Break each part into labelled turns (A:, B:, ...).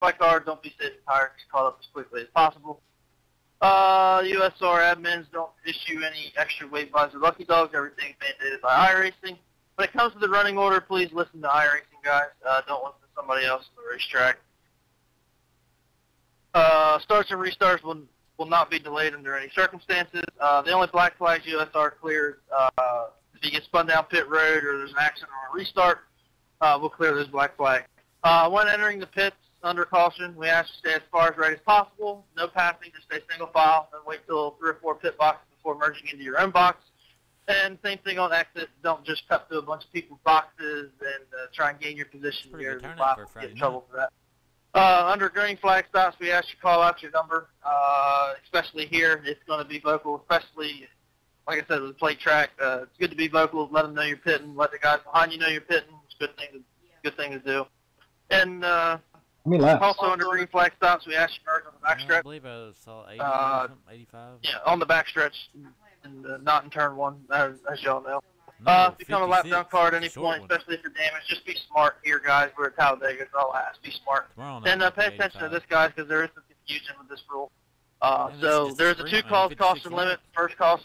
A: by car, don't be sitting tired, get caught up as quickly as possible. USR admins don't issue any extra weight bars or lucky dogs. Everything's mandated by iRacing. When it comes to the running order, please listen to iRacing, guys. Don't listen to somebody else on the racetrack. Starts and restarts will not be delayed under any circumstances. The only black flags USR clears if you get spun down pit road or there's an accident or a restart, we'll clear those black flags. When entering the pits under caution, we ask you to stay as far as right as possible. No passing, just stay single file and wait till 3 or 4 pit boxes before merging into your own box. And same thing on exit. Don't just cut through a bunch of people's boxes and try and gain your position here. Get in trouble for that. Under green flag stops, we ask you to call out your number, especially here. It's going to be vocal, especially, like I said, with the plate track. It's good to be vocal. Let them know you're pitting. Let the guys behind you know you're pitting. It's a good thing to do. And also under green flag stops, we ask you to merge on the backstretch.
B: I believe I saw 80 85.
A: Yeah, on the backstretch, and not in turn 1, as y'all know. If you come a lap down car at any point, especially if you're damaged, just be smart here, guys. We're at Talladega. It's all I ask. Be smart. And pay attention to this, guys, because there is some confusion with this rule. So there's a 2-call caution limit. First caution,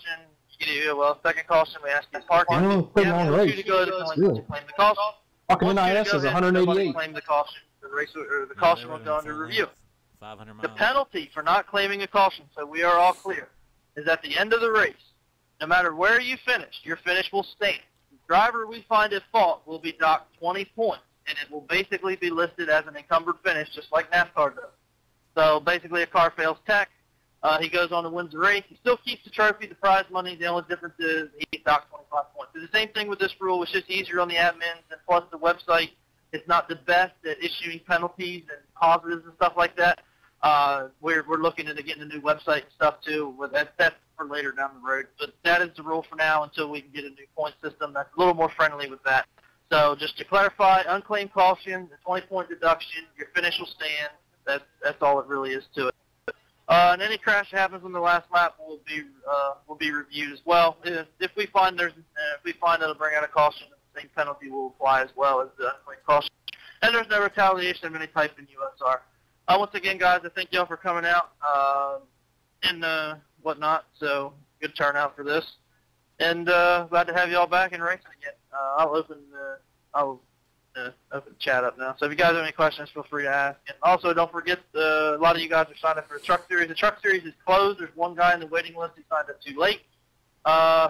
A: you get it well. Second caution, we ask you to park. You have 2 to go to claim the caution.
C: Fucking NIS is 188.
A: Claim the caution. The caution will go under review. The penalty for not claiming a caution, so we are all clear, is at the end of the race. No matter where you finish, your finish will stand. The driver we find at fault will be docked 20 points, and it will basically be listed as an encumbered finish, just like NASCAR does. So basically, a car fails tech. He goes on and wins the race. He still keeps the trophy, the prize money. The only difference is he docked 25 points. It's the same thing with this rule. It's just easier on the admins, and plus the website is not the best at issuing penalties and positives and stuff like that. We're looking into getting a new website and stuff too. That's for later down the road. But that is the rule for now until we can get a new point system that's a little more friendly with that. So just to clarify, unclaimed caution, the 20-point deduction, your finish will stand. That's all it really is to it. And any crash that happens on the last lap will be reviewed as well. If we find it'll bring out a caution, the same penalty will apply as well as the unclaimed caution. And there's no retaliation of any type in USR. Once again, guys, I thank y'all for coming out and whatnot. So good turnout for this, and glad to have y'all back and racing again. I'll open the chat up now. So if you guys have any questions, feel free to ask. And also, don't forget, a lot of you guys are signed up for the Truck Series. The Truck Series is closed. There's one guy in the waiting list who signed up too late.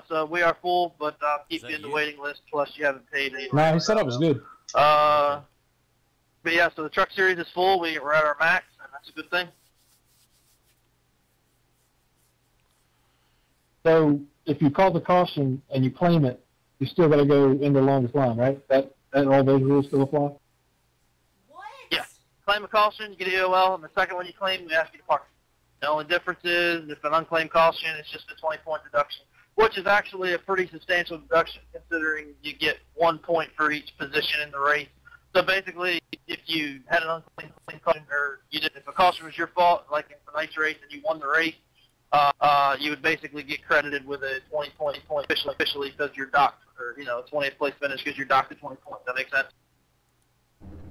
A: So we are full, but I'll keep you in the waiting list. Plus, you haven't paid any.
C: Nah, his setup was good.
A: But yeah, so the Truck Series is full. We're at our max, and that's a good thing.
C: So if you call the caution and you claim it, you still got to go in the longest line, right? That all those rules still apply?
A: What? Yeah. Claim a caution, you get an EOL, and the second one you claim, we ask you to park. The only difference is if an unclaimed caution, it's just a 20-point deduction, which is actually a pretty substantial deduction considering you get 1 point for each position in the race. So basically, if you had an unclaimed caution, or if a caution was your fault, like in the nice race, and you won the race, you would basically get credited with a 20-point officially because you're docked, or a 20th place finish because you're docked at 20 points. That makes sense?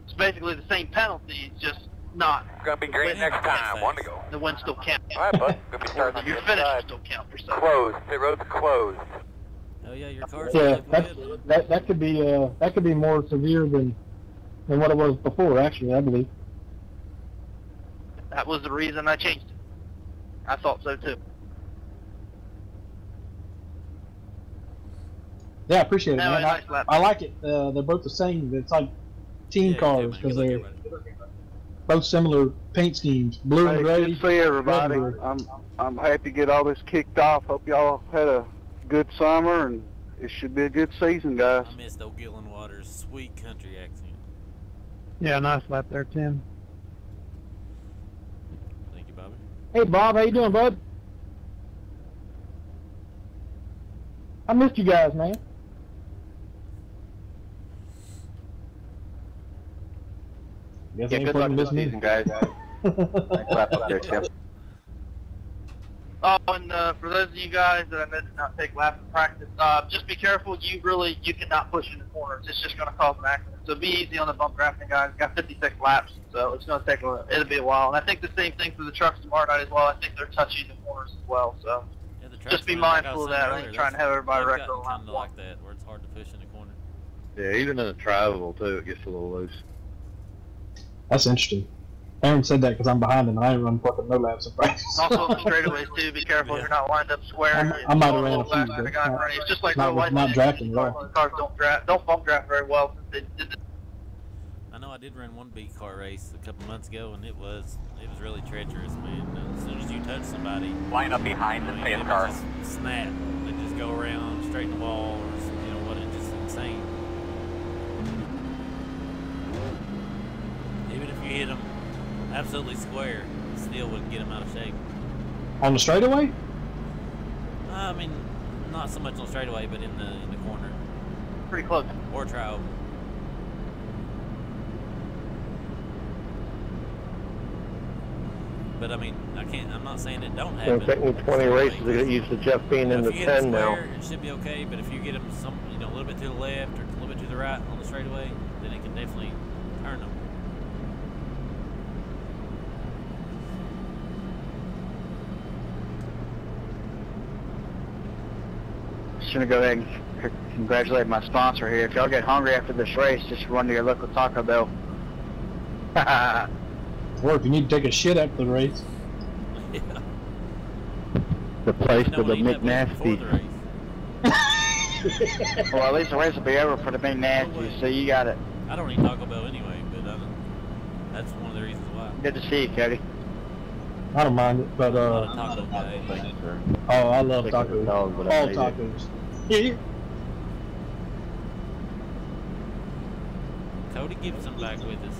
A: It's basically the same penalty, it's just not.
D: It's gonna be great next time. One to go.
A: The win still counts.
D: All right, bud. Gonna be starting on
A: your finish still count for something.
D: Closed. Pit road's closed.
B: Oh yeah, your car's
C: that could be more severe than what it was before. Actually, I believe.
A: That was the reason I changed it. I thought so too.
C: Yeah, I appreciate it, man. I like it. They're both the same. It's like team cars because they're both similar paint schemes, blue and gray.
E: Good to see everybody. I'm happy to get all this kicked off. Hope y'all had a good summer, and it should be a good season, guys.
B: I missed old Gillen Waters' sweet country accent.
C: Yeah, nice lap there, Tim.
B: Thank you, Bobby.
C: Hey, Bob, how you doing, bud? I missed you guys, man.
E: Yeah, good luck this season, guys. Nice lap up there, Tim.
A: Oh, and for those of you guys that I know did not take laps in practice, just be careful. You cannot push in the corners. It's just going to cause an accident. So be easy on the bump drafting, guys. Got 56 laps, so it's going to it'll be a while. And I think the same thing for the trucks tomorrow night as well. I think they're touchy in the corners as well. So just be mindful of that. I think trying to have everybody wreck the
B: kind of like that, where it's hard to push in the corner.
F: Yeah, even in the travel too, it gets a little loose.
C: That's interesting. Aaron said that because I'm behind him and I ain't run fucking no laps in practice.
A: Also, the straightaways too. Be careful you're not lined up square.
C: I might have ran a few, but
A: it's just like
C: not drafting at all.
A: Cars don't bump draft very well.
B: I know I did run one B car race a couple months ago, and it was really treacherous, man. As soon as you touch somebody,
D: line up behind the pace car.
B: Just snap. They just go around straight in the wall, or what? It's just insane. Even if you hit them absolutely square, it still wouldn't get them out of shape.
C: On the straightaway?
B: I mean, not so much on the straightaway, but in the corner.
A: Pretty close.
B: Or try over. But I mean, I'm not saying it don't happen.
F: It's going to take me 20 races to get used to Jeff being in the 10 now.
B: It should be okay, but if you get them a little bit to the left or a little bit to the right on the straightaway, then it can definitely turn them.
G: Just gonna go ahead and congratulate my sponsor here. If y'all get hungry after this race, just run to your local Taco Bell.
C: Or if you need to take a shit after the race.
B: Yeah.
F: The place for the McNasty.
G: Well, at least the race will be over for the McNasty, so you got it.
B: I don't eat Taco Bell anyway, but that's one of the reasons why.
G: Good to see you, Cody.
C: I don't mind it, but
B: Taco Bell.
C: oh, I love tacos. All tacos. Yeah.
B: Cody Gibson back with us.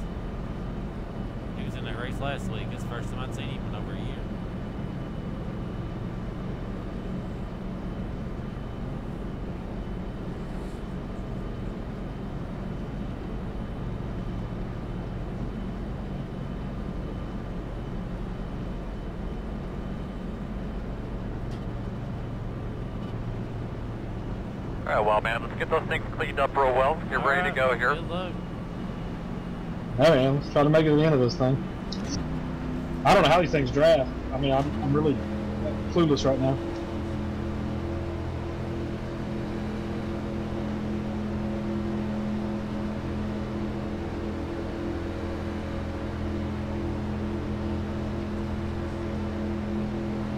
B: He was in that race last week. It's the first time I'd seen him in over a year.
D: Alright, well, man, let's get those things cleaned up real well. Get ready to go here.
B: Good luck.
C: All right, let's try to make it to the end of this thing. I don't know how these things draft. I mean, I'm really clueless right now.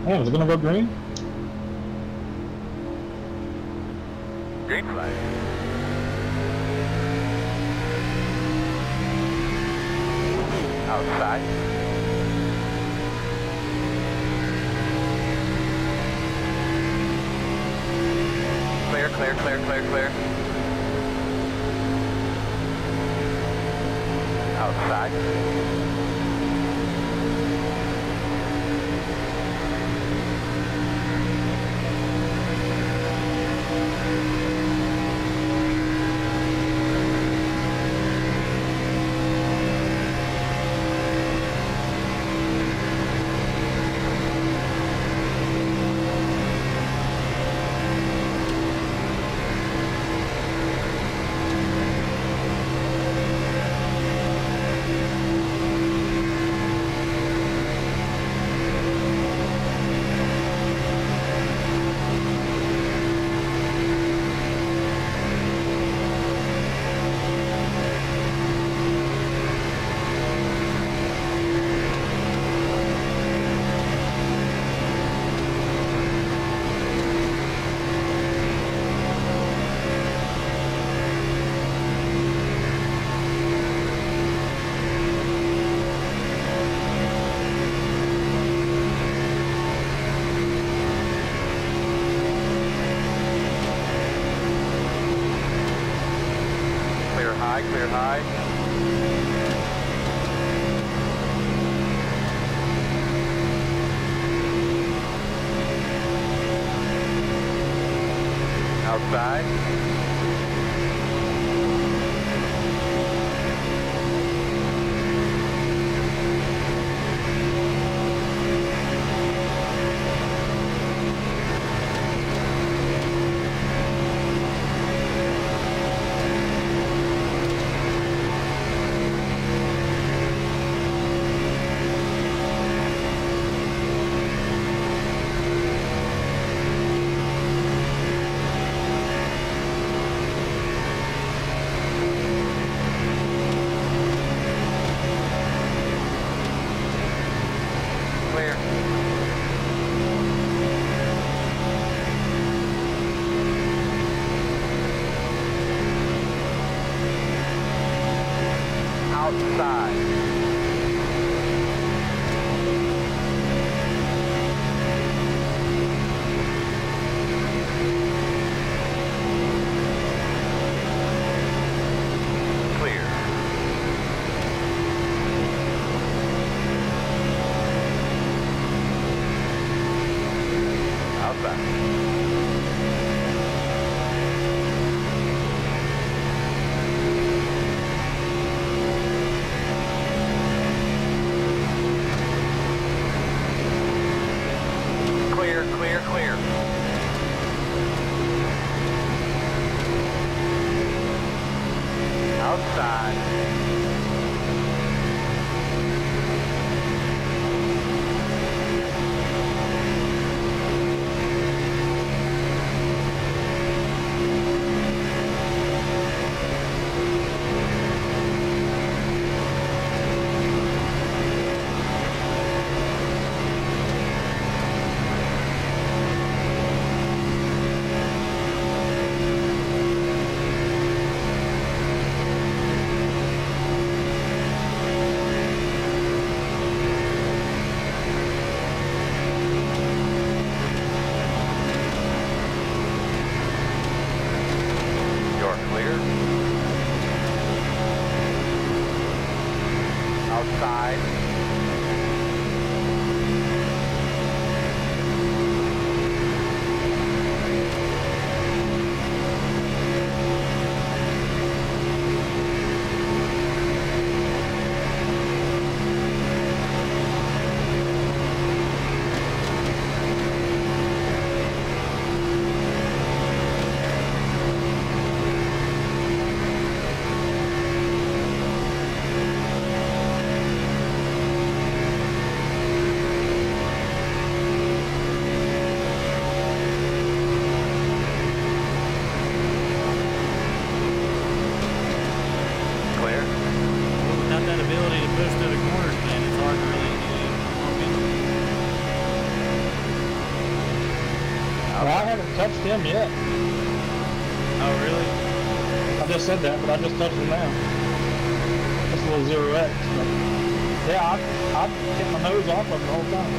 C: Oh, is it gonna go green?
D: Green flag. Outside. Clear, clear, clear, clear, clear. Outside. Clear high. Outside.
C: Well, I haven't touched him yet.
B: Oh, really?
C: I just said that, but I just touched him now. Just a little 0X. But yeah, I've kept my nose off of him the whole time.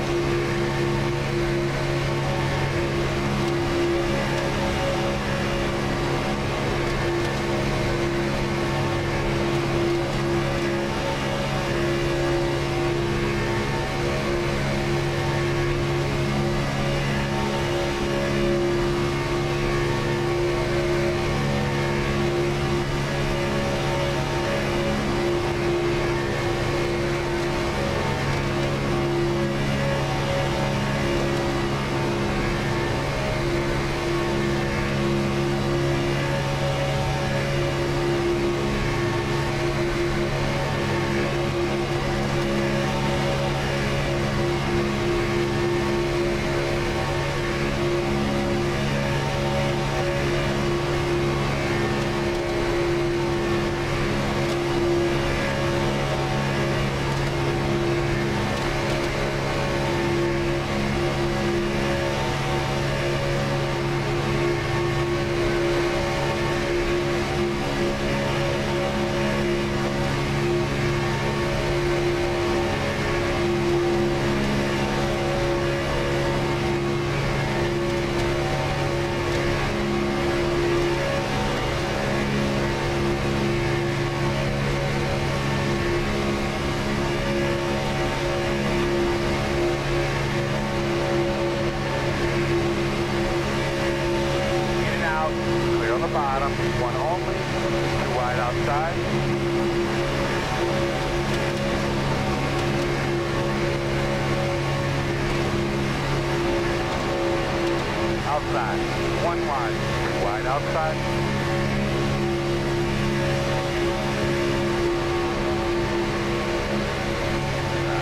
D: Outside, one wide, wide outside.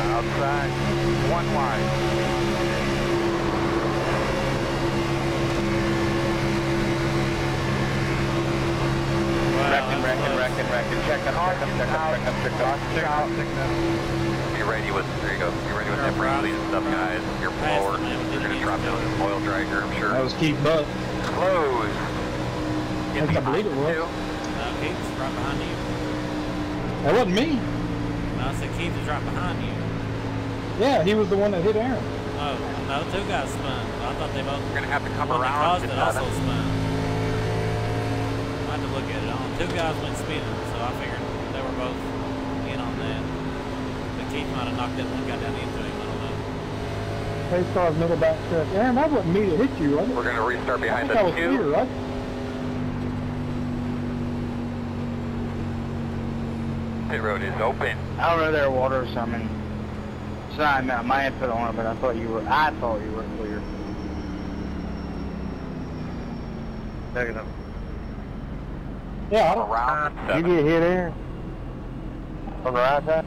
D: Outside, one wide. Reckon. Check up. Be ready with, there you go. Be ready with that release stuff, guys. Your blower. You're going to drop down an oil dragger, I'm sure.
C: That was Keith Buck.
D: Close.
C: I believe it was.
B: No, Keith's right behind you.
C: That wasn't me.
B: No, I said Keith was right behind you.
C: Yeah, he was the one that hit Aaron.
B: Oh, no, two guys spun. I thought they both.
D: We're going to have to come
B: one
D: around.
B: that caused it also spun. I had to look at it on. Two guys went spinning, so I figured they were both in on that. But Keith might have knocked that one guy down into him. I don't know.
C: Pace car's middle back stretch. Aaron, that wasn't me that hit you, was it?
D: We're going to restart behind
C: I think
D: us,
C: that was clear, right?
D: Pit road is open.
G: I don't know their water or something. It's not my input on it, but I thought you were clear.
F: Negative.
C: Yeah, I don't.
D: Around
F: You get hit there? On the right side?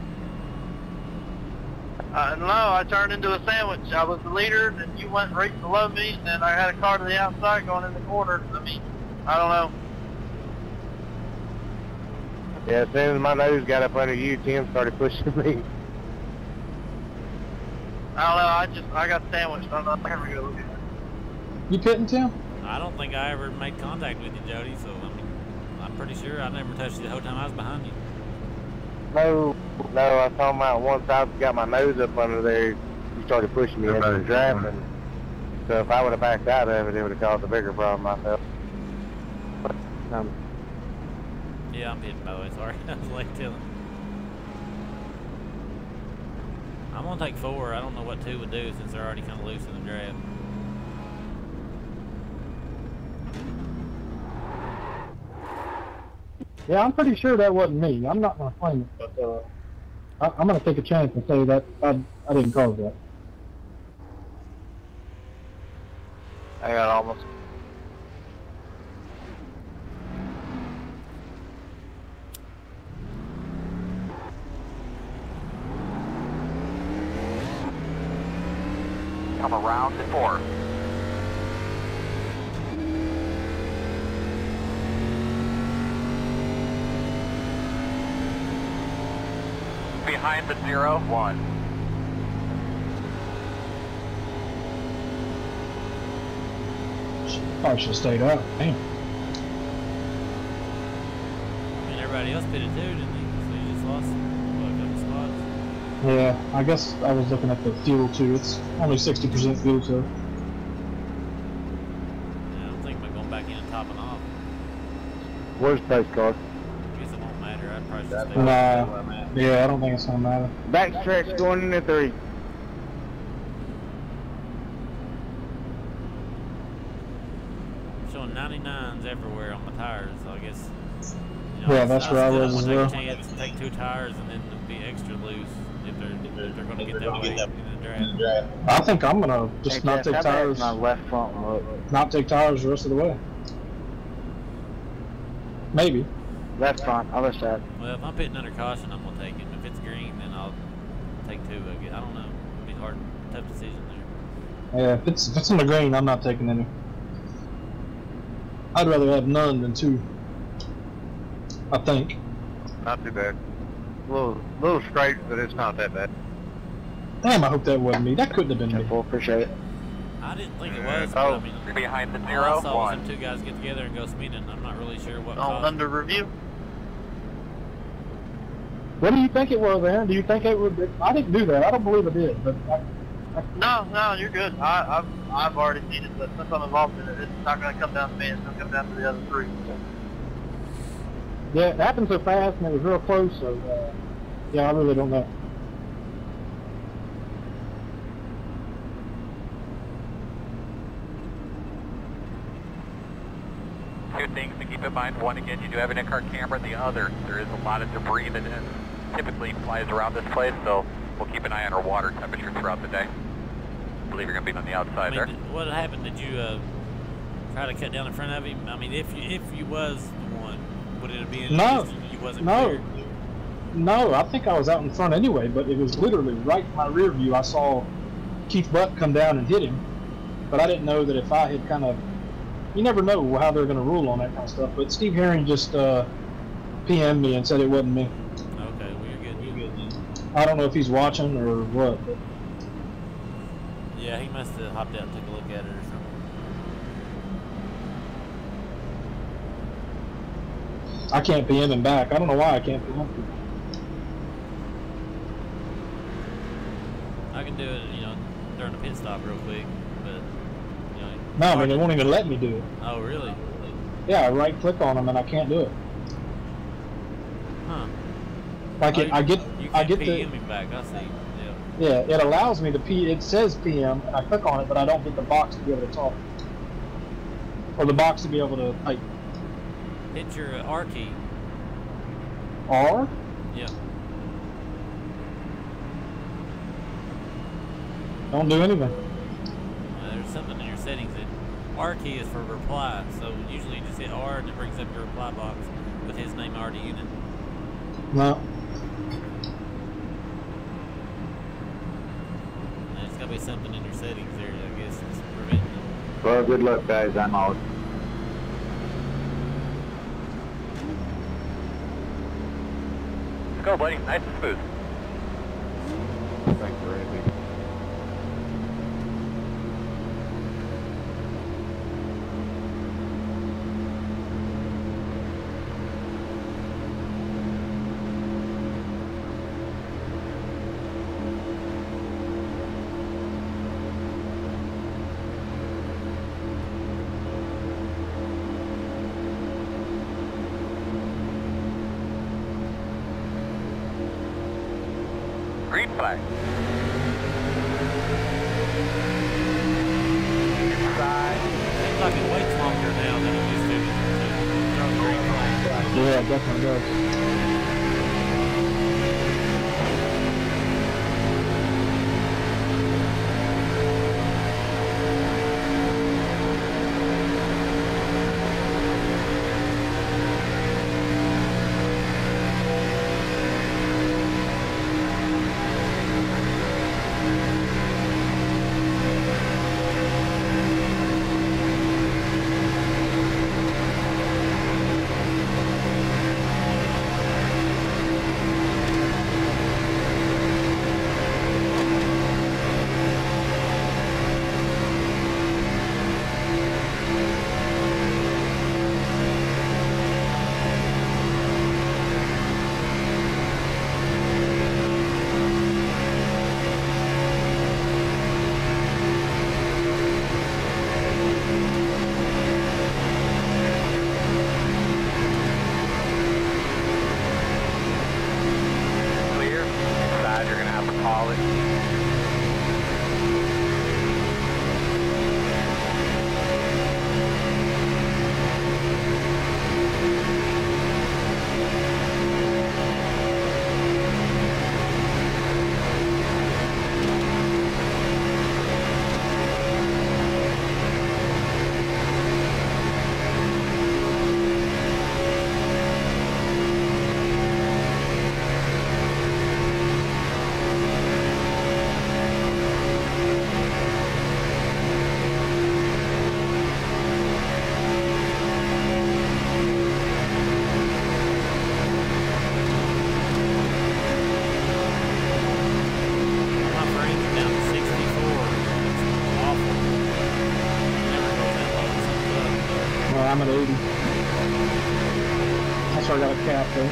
A: No, I turned into a sandwich. I was the leader, then you went right below me, and then I had a car to the outside going in the corner. I mean, I don't know.
F: Yeah, as soon as my nose got up under you, Tim started pushing me.
A: I don't know. I got sandwiched. I don't know. I never go look at it.
C: You pitting, Tim?
B: I don't think I ever made contact with you, Jody, so I mean, I'm pretty sure I never touched you the whole time I was behind you.
F: No, I saw him out once I got my nose up under there, you started pushing me into the draft, and so if I would have backed out of it, it would have caused a bigger problem myself.
B: Yeah, I'm hitting by the way, sorry. I was late telling. I'm gonna take 4. I don't know what 2 would do since they're already kind of loose in the draft.
C: Yeah, I'm pretty sure that wasn't me. I'm not going to claim it, but I'm going to take a chance and say that I didn't cause that.
G: I got almost.
D: Come around to 4. Behind the 0, 1.
C: Probably should have stayed out. Damn.
B: I mean, everybody else pitted too, didn't they? So you just lost, what, a couple spots?
C: Yeah, I guess I was looking at the fuel too. It's only 60% fuel, so.
B: Yeah, I don't think about going back in and topping off.
F: Where's the pace car?
B: I guess it won't matter. I'd probably just stay
C: Yeah, I don't think it's gonna matter.
F: Backstretch going into 3.
B: Showing 99s everywhere on my tires, so I guess. You know,
C: Yeah, that's where I was as well.
B: Take a chance, take 2 tires, and then be extra loose if they're going to get that way in the draft.
C: I think I'm gonna just not take tires.
F: My left front look.
C: Not take tires the rest of the way. Maybe.
F: Left front, other side.
B: Well, if I'm pitting under caution, I'm gonna take it. If it's green, then I'll take 2. I don't know. It'll be hard, tough decision there.
C: Yeah, if it's on the green, I'm not taking any. I'd rather have none than 2. I think.
F: Not too bad. A little straight, but it's not that bad.
C: Damn, I hope that wasn't me. That couldn't have been me.
F: Well, appreciate it.
B: I didn't think it was, but I mean,
D: behind the
B: all
D: 0,
B: I saw was
D: 1.
B: them 2 guys get together and go speeding. I'm not really sure what
A: On
B: caused
A: under review.
C: What do you think it was, Aaron? Do you think it would? I didn't do that. I don't believe I did. But
A: No, you're good. I've already seen it, but since I'm involved in it, it's not going to come down to me. It's going to come down to the other 3. So.
C: yeah, it happened so fast and it was real close. So yeah, I really don't know.
D: Two things to keep in mind. One, again, you do have an in-car camera. The other, there is a lot of debris that typically flies around this place, so we'll keep an eye on our water temperature throughout the day. I believe you're going to be on the outside there.
B: What happened? Did you try to cut down in front of him? I mean, if you was the one, would it have been?
C: No,
B: you wasn't
C: no,
B: clear?
C: no. I think I was out in front anyway, but it was literally right in my rear view. I saw Keith Butt come down and hit him, but I didn't know that if I had kind of. You never know how they're going to rule on that kind of stuff. But Steve Herring just PM'd me and said it wasn't me.
B: Okay, well, you're good. You're good then.
C: I don't know if he's watching or what. But.
B: Yeah, he must have hopped out and took a look at it or something.
C: I can't PM him back. I don't know why I can't PM him.
B: I can do it, during the pit stop real quick, but.
C: No, I mean, they won't even let me do it.
B: Oh, really?
C: Yeah, I right click on them and I can't do it.
B: Huh.
C: Like I get
B: PM
C: the
B: him back, I see.
C: Yeah, it allows me to it says PM and I click on it, but I don't get the box to be able to talk. Or the box to be able to type.
B: Hit your R key.
C: R?
B: Yeah.
C: Don't do anything.
B: There's something in your settings that R key is for reply, so usually you just hit R and it brings up your reply box with his name already in it.
C: No.
B: There's got to be something in your settings there, I guess, that's preventing it.
F: Well, good luck, guys. I'm out.
D: Let's go, buddy. Nice and smooth.
F: Thank you, Randy.
D: Green flag. Inside.
B: Seems like it waits longer now than it used to throw the green flag.
C: Yeah, it definitely does.
D: solid.
C: I'm at 80. That's why I got a cap though.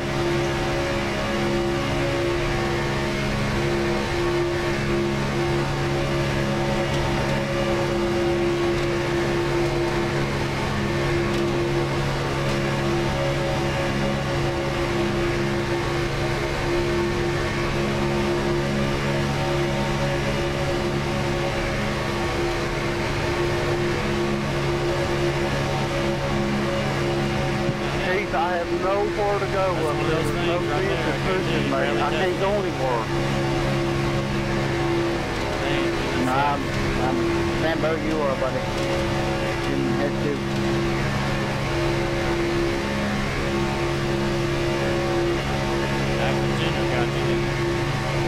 E: I have nowhere to go. There's no sense of pushing, man. I can't go anymore.
G: I'm same boat you are, buddy. Didn't head to.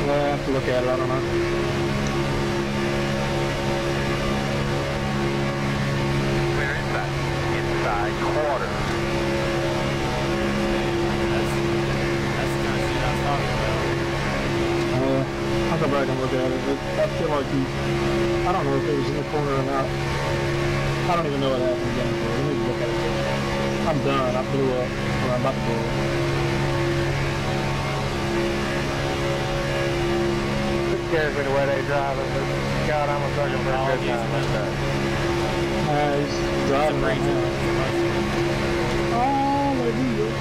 C: Well, I have to look at it. I don't know.
D: Where is that? Inside quarter.
C: I'll go back and look at it, but I feel like I don't know if it was in the corner or not. I don't even know what happened again. Let me look at it. I'm done. I blew up, or I'm about to blow up.
F: It scares me the way they drive it, but God, I'm a sucker for a good time like that.
C: He's driving right now. Hallelujah.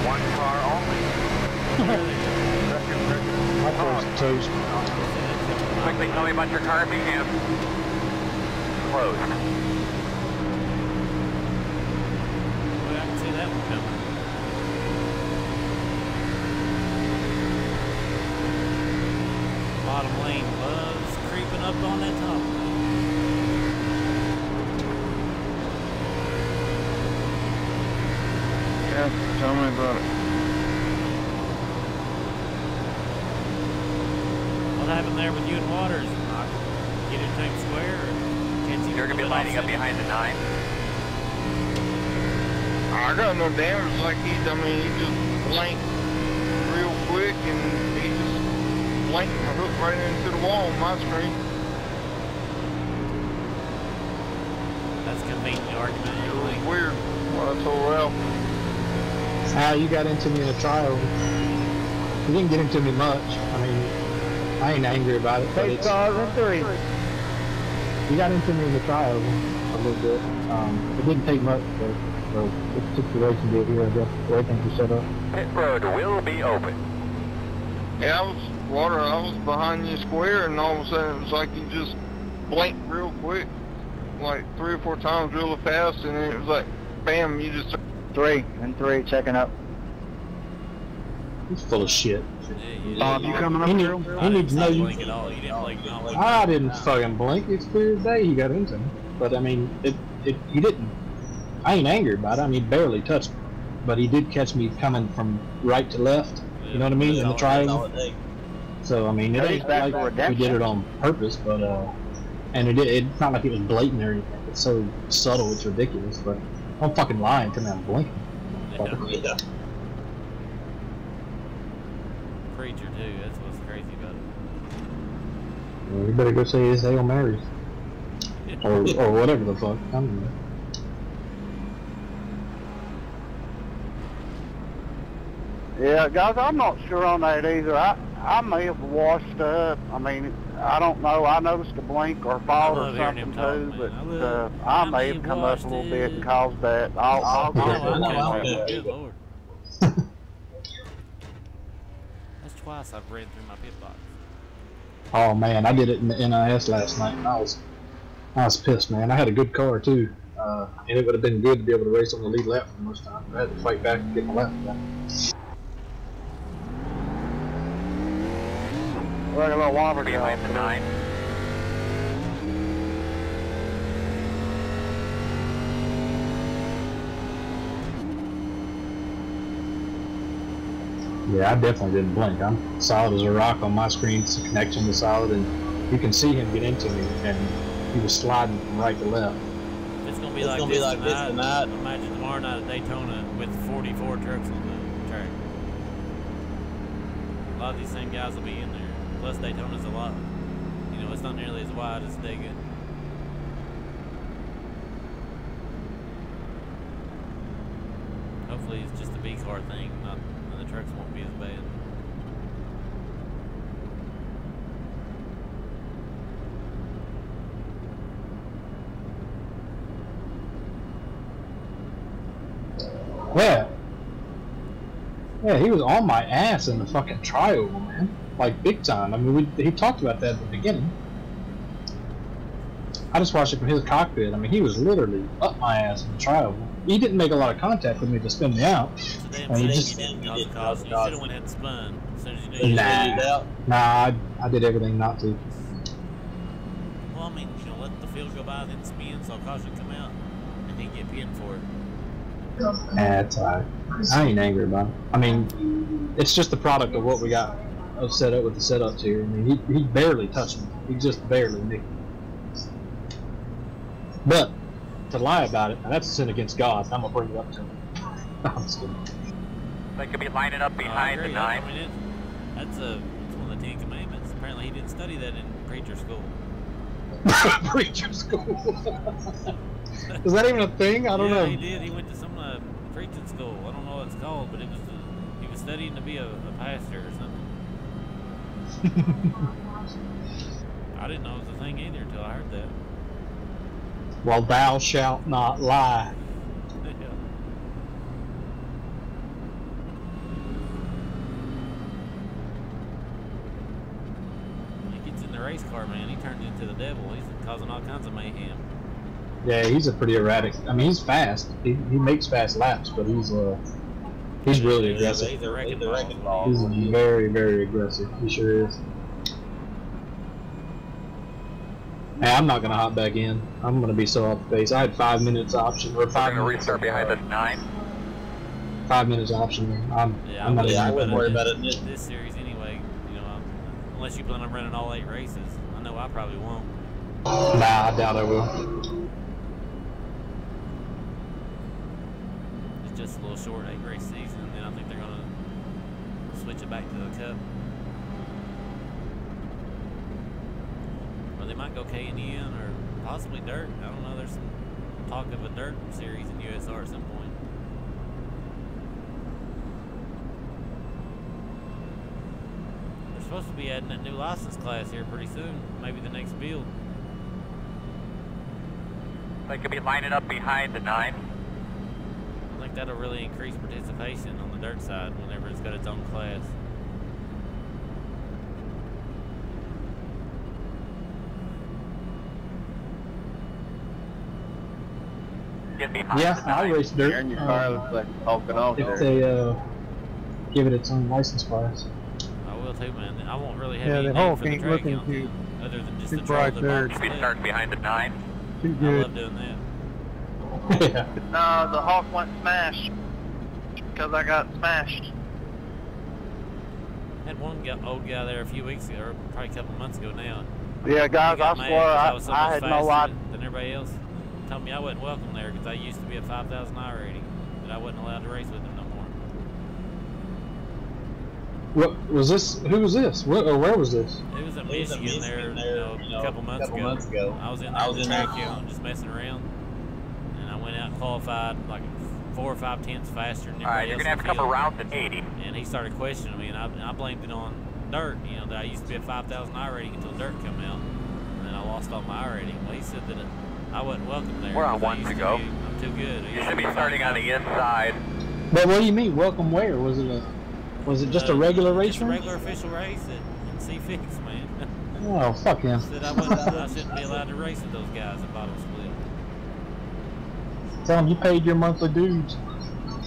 D: One car only.
C: My car's toast.
D: Quickly tell me about your car, Bingham. Closed.
B: Well, I can see that one coming. Bottom lane loves creeping up on that top lane.
E: Yeah, tell me about it.
B: What happened there with you and Waters? Get in Times Square? Or can't see
D: You're going to be lining up behind the 9.
E: I got no damage. Like he just blanked real quick and he just blanked and hooked right into the wall on my screen.
B: That's a convenient argument.
E: It was weird what I told Ralph.
C: You got into me in a trial. You didn't get into me much. I mean, I ain't angry about it, but it's... You got into me in the trial a little bit. It didn't take much, but the situation did here, I guess. Everything was set up.
D: Pit road will be open.
E: Yeah, I was behind you square, and all of a sudden it was like you just blinked real quick. Like 3 or 4 times really fast, and then it was like, bam, you just...
G: 3 and 3 checking up.
C: He's full of shit.
G: Bob, you coming up here?
C: He needs to know you.
B: Blink at all. You didn't blink. No.
C: I didn't fucking blink. It's clear as day he got into me. But I mean, he didn't. I ain't angry about it. I mean, he barely touched me. But he did catch me coming from right to left. You know what I mean? In the triangle. So I mean, it ain't like we did it on purpose. But And it's not like it was blatant or anything. It's so subtle, it's ridiculous. But don't fucking lie and come out blinking.
B: Yeah. Preacher too. That's what's crazy about it.
C: Well, you better go say his Hail Marys. or whatever the fuck. I don't know.
H: Yeah, guys, I'm not sure on that either. I may have washed up. I mean, I don't know. I noticed a blink or fall or something too, but I may have come up a little bit and caused that. I'll
B: Good Lord. That's twice I've ran through my pit box.
C: Oh man, I did it in the NIS last night, and I was pissed, man. I had a good car too, and it would have been good to be able to race on the lead lap for the most time. I had to fight back and get my lap back.
H: We're a little wobber
D: behind the 9.
C: Yeah, I definitely didn't blink. I'm solid as a rock on my screen. It's a connection to solid, and you can see him get into me, and he was sliding from right to left.
B: It's gonna be like this tonight. Imagine tomorrow night at Daytona with 44 trucks on the track. A lot of these same guys will be in there. Plus Daytona's a lot, you know, it's not nearly as wide as Talladega. Hopefully it's just a B car thing, and the trucks won't be as bad.
C: Yeah, he was on my ass in the fucking tri-oval, man. Like, big time. I mean, he talked about that at the beginning. I just watched it from his cockpit. I mean, he was literally up my ass in the tri-oval. He didn't make a lot of contact with me to spin me out.
B: It's a damn shame you didn't cause a caution. You should have went ahead and spun as soon as you knew you
C: did out. Nah, I did everything not to.
B: Well, I mean, you know, let the field go by, then spin, so a caution come out, and then get pinned for it.
C: That's alright. I ain't angry about it. I mean, it's just the product of what we got set up with the setups here. I mean, he barely touched me. He just barely nicked me. But to lie about it, that's a sin against God. I'm gonna bring it up to him. I'm just kidding.
D: They could be lining up behind the 9.
B: I mean, that's one of the 10 Commandments. Apparently, he didn't study that in preacher school.
C: Preacher school. Is that even a thing? I don't know.
B: Yeah, he did. He went to some preaching school. I don't know what it's called, but he was studying to be a pastor or something. I didn't know it was a thing either until I heard that.
C: Well, thou shalt not lie.
B: He gets in the race car, man. He turns into the devil. He's causing all kinds of mayhem.
C: Yeah, he's a pretty erratic. I mean, he's fast. He makes fast laps, but he's really aggressive.
B: He's a wrecking ball.
C: He's very, very aggressive. He sure is. Hey, I'm not gonna hop back in. I'm gonna be so off the pace. I had 5 minutes option or 5 minutes.
D: Restart behind the 9.
C: 5 minutes option. I'm not
B: I
C: wouldn't worry about it.
B: This series anyway. You know, unless you plan on running all 8 races. I know I probably won't.
C: Nah, I doubt I will.
B: It's just a little short 8-race season, and then I think they're gonna switch it back to the Cup. Or they might go K&N or possibly dirt. I don't know. There's some talk of a dirt series in USR at some point. They're supposed to be adding a new license class here pretty soon. Maybe the next build.
D: They could be lining up behind the 9.
B: I think that'll really increase participation on the dirt side whenever it's got its own class.
C: Yeah, I race dirt.
F: Your car looks like it's hulking off
C: If
F: there.
C: they give it its own license class.
B: I will too, man. I won't really have
I: Yeah,
B: any
I: the
B: name
I: Hulk
B: for the
I: ain't
B: track
I: looking
B: count,
I: too
B: other than just
I: too
B: the
I: bright there.
D: Could be starting behind the 9.
I: Too
B: I
I: good.
B: love doing that.
C: Yeah.
A: No, the Hawk went smashed because I got smashed.
B: Had one old guy there a few weeks ago, or probably a couple months ago now.
H: Yeah, guys, I swear I had no idea.
B: Than everybody else. Told me I wasn't welcome there because I used to be a 5,000 I rating, that I wasn't allowed to race with them no more.
C: What was this? Who was this? Where was this?
B: It was in Michigan there, a couple months ago. I was in there the track just messing around, and I went out and qualified like 4 or 5 tenths faster than everybody else.
D: All right, you're gonna have to come around at 80.
B: And he started questioning me, and I blamed it on dirt. That I used to be a 5,000 I rating until dirt come out, and then I lost all my I rating. Well, he said that I wasn't welcome there.
D: We're on 1 to go.
B: I'm too good.
D: You should be starting on the inside.
C: But what do you mean, welcome where? Was it just a regular race?
B: Just a regular official race at C6, man.
C: Oh, fuck him.
B: Said I shouldn't be allowed to race with those guys at bottom split.
C: Tell him you paid your monthly dues.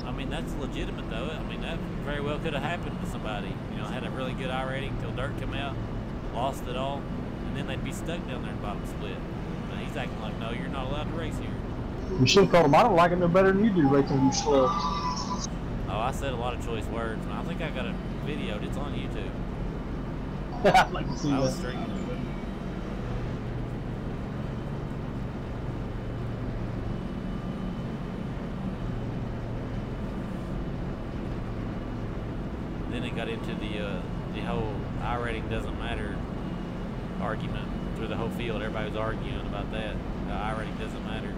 B: I mean, that's legitimate, though. I mean, that very well could have happened to somebody. Had a really good I rating until dirt come out, lost it all, and then they'd be stuck down there in bottom split. But he's acting like, no, you're not allowed to race here.
C: You should have told him, I don't like it no better than you do racing you slow.
B: Oh, I said a lot of choice words, and I think I got it videoed. It's on YouTube.
C: I'd like to see
B: I
C: that.
B: was streaming it. Then it got into the whole I rating doesn't matter argument through the whole field. Everybody was arguing about that. The I rating doesn't matter.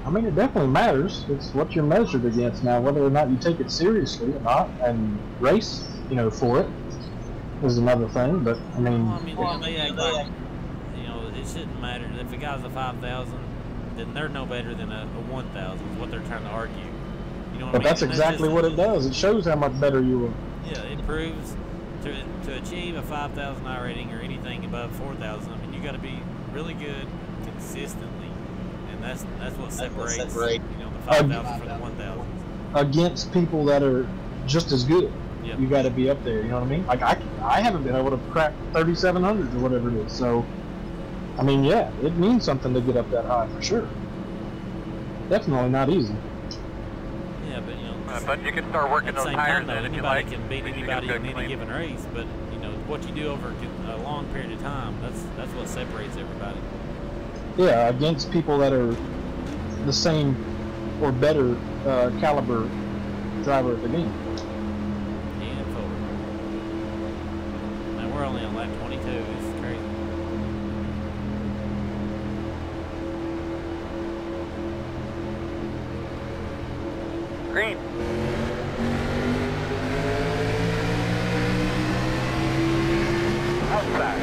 C: I mean, it definitely matters. It's what you're measured against now. Whether or not you take it seriously or not and race, for it is another thing. But I mean,
B: they act like it shouldn't matter. If a guy's a 5,000, then they're no better than a 1,000. Is what they're trying to argue.
C: But that's exactly what it does. It shows how much better you are.
B: Yeah, it proves to achieve a 5,000 I rating or anything above 4,000. I mean, you got to be really good consistently, and that's what separates the 5,000 from the 1,000.
C: Against people that are just as good,
B: yep.
C: You got to be up there. You know what I mean? Like I haven't been able to crack 3,700s or whatever it is. So, I mean, yeah, it means something to get up that high for sure. Definitely not easy.
B: Yeah,
D: but you can start working those tires then if you like.
B: Anybody can beat anybody in any given race, but what you do over a long period of time, that's what separates everybody.
C: Yeah, against people that are the same or better caliber driver at the game.
B: And forward. Man, we're only on lap 22. It's crazy.
D: Green. Outside.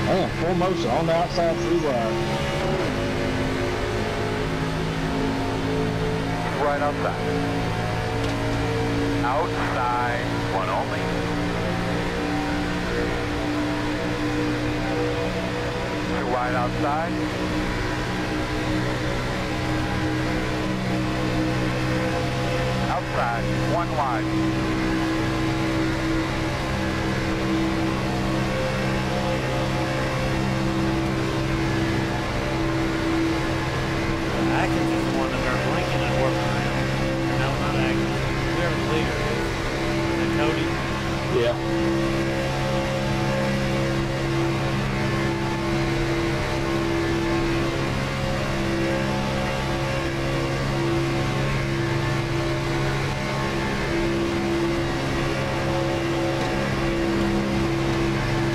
C: Man, full motion on the outside 3 wide.
D: Right outside. Outside. One only. Two wide outside. Outside. One wide.
B: Atkins is the one that they're blinking and working around. No, not Atkins. Whoever's leader is. Is it Cody?
C: Yeah.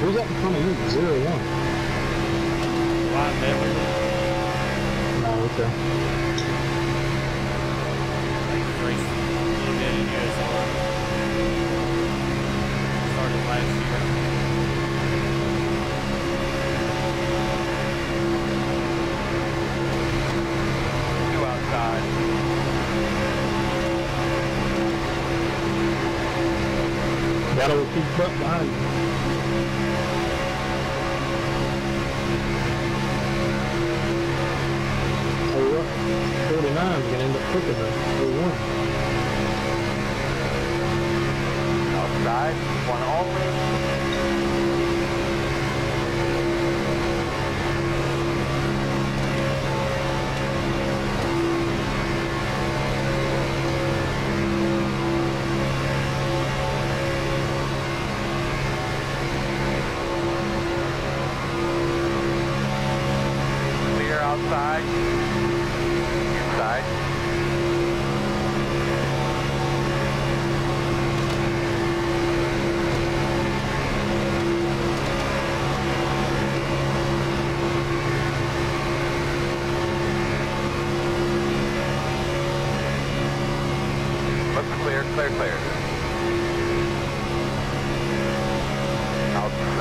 C: Who's that in front of you? 0-1.
B: Wide Beverly.
C: Oh, okay.
B: He's racing a little bit in USR. Started last year.
D: Two outside.
C: Gotta keep butt behind you. Oh, what? 49 is gonna end up quicker than 41.
D: Outside. One only.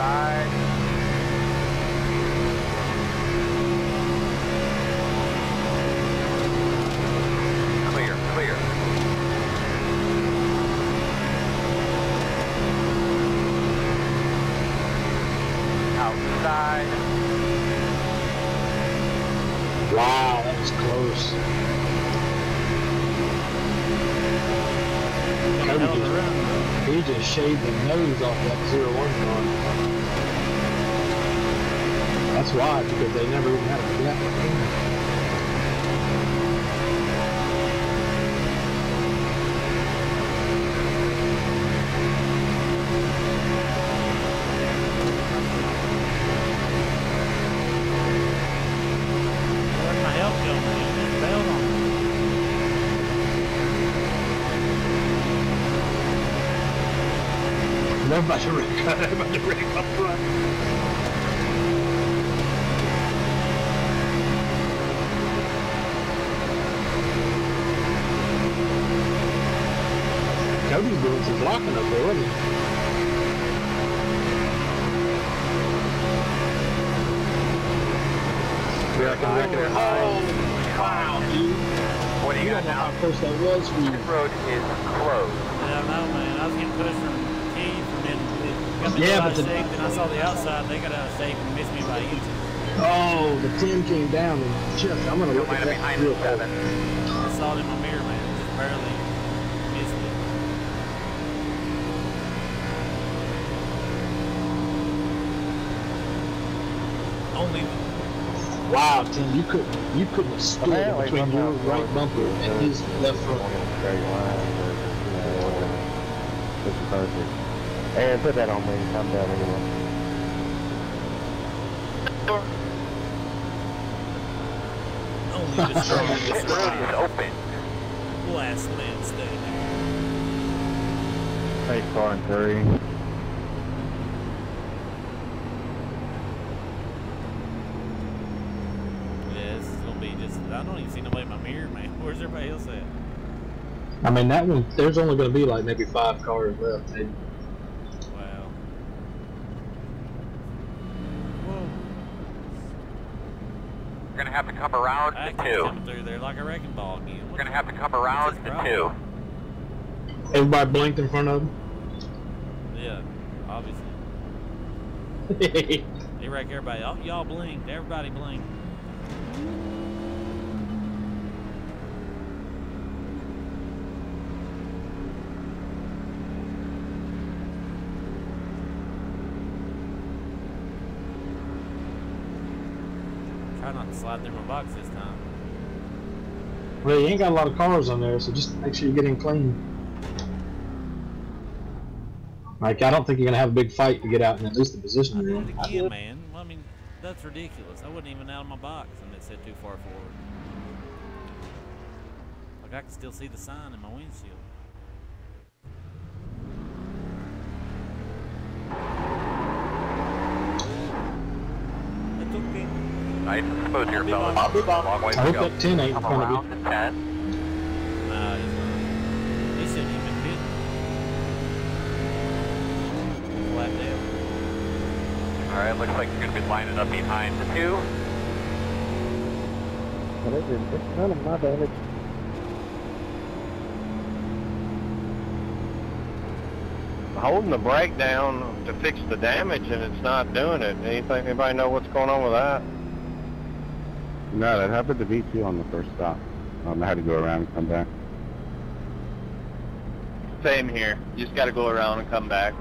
D: Outside. Clear, clear. Outside.
C: Wow, that was close. He just shaved the nose off that 0-1 car. That's why, because they never even had a gap.
B: Where's my help going? Just bailed on me.
C: Everybody wreck up front. Cody's doing some blocking up there, wasn't he? Yeah, I reckon. Oh, wow, dude.
D: What do you got now?
C: How close that was for you.
D: This road is closed.
B: Yeah, I know, man. I was getting pushed from Keith and then got me out of shape. Then I saw the outside. They got out of shape and missed me by inches.
C: Oh, the 10 came down and just, I'm going to look at that real quick.
B: I saw it in my mirror, man. Just barely missed it.
C: Only. Wow, Tim, you couldn't have stood between your right bumper and his left front.
F: This is perfect. And put that on me. I'm down anyway.
B: Only the strongest
D: This road is open.
B: last man standing.
F: Hey, car in 3.
B: Yeah, this is gonna be just. I don't even see nobody in my mirror, man. Where's everybody else at?
C: I mean, that one, there's only going to be like maybe 5 cars left. Maybe.
B: Wow. Whoa.
D: We're going to have to come around
B: I
D: to
B: keep
D: 2.
B: coming through there like a wrecking ball again.
D: We're going to have to come around to 2.
C: Everybody blinked in front of him.
B: Yeah, obviously. They wreck everybody. Oh, y'all blinked. Everybody blinked. Try not to slide through my box this time.
C: Well, you ain't got a lot of cars on there, so just make sure you get in clean. Like, I don't think you're going to have a big fight to get out in at least the position
B: I
C: you're
B: did
C: in.
B: it again, man. I mean, that's ridiculous. I wasn't even out of my box and it said too far forward. Like, I can still see the sign in my windshield. That's okay.
D: Nice and smooth here, fellas.
C: I
D: Long ways to
C: hope
D: go.
C: that 10 ain't in
D: Come
C: front of
D: around
C: you.
D: to 10.
B: Nah, he's not. He shouldn't even hit. Flat down.
D: Alright, looks like you're going to be lining up behind the 2.
F: Well, it's none of my damage. Holding the brake down to fix the damage and it's not doing it. Anybody know what's going on with that?
I: No, that happened to me too on the first stop. I had to go around and come back.
F: Same here. You just got to go around and come back.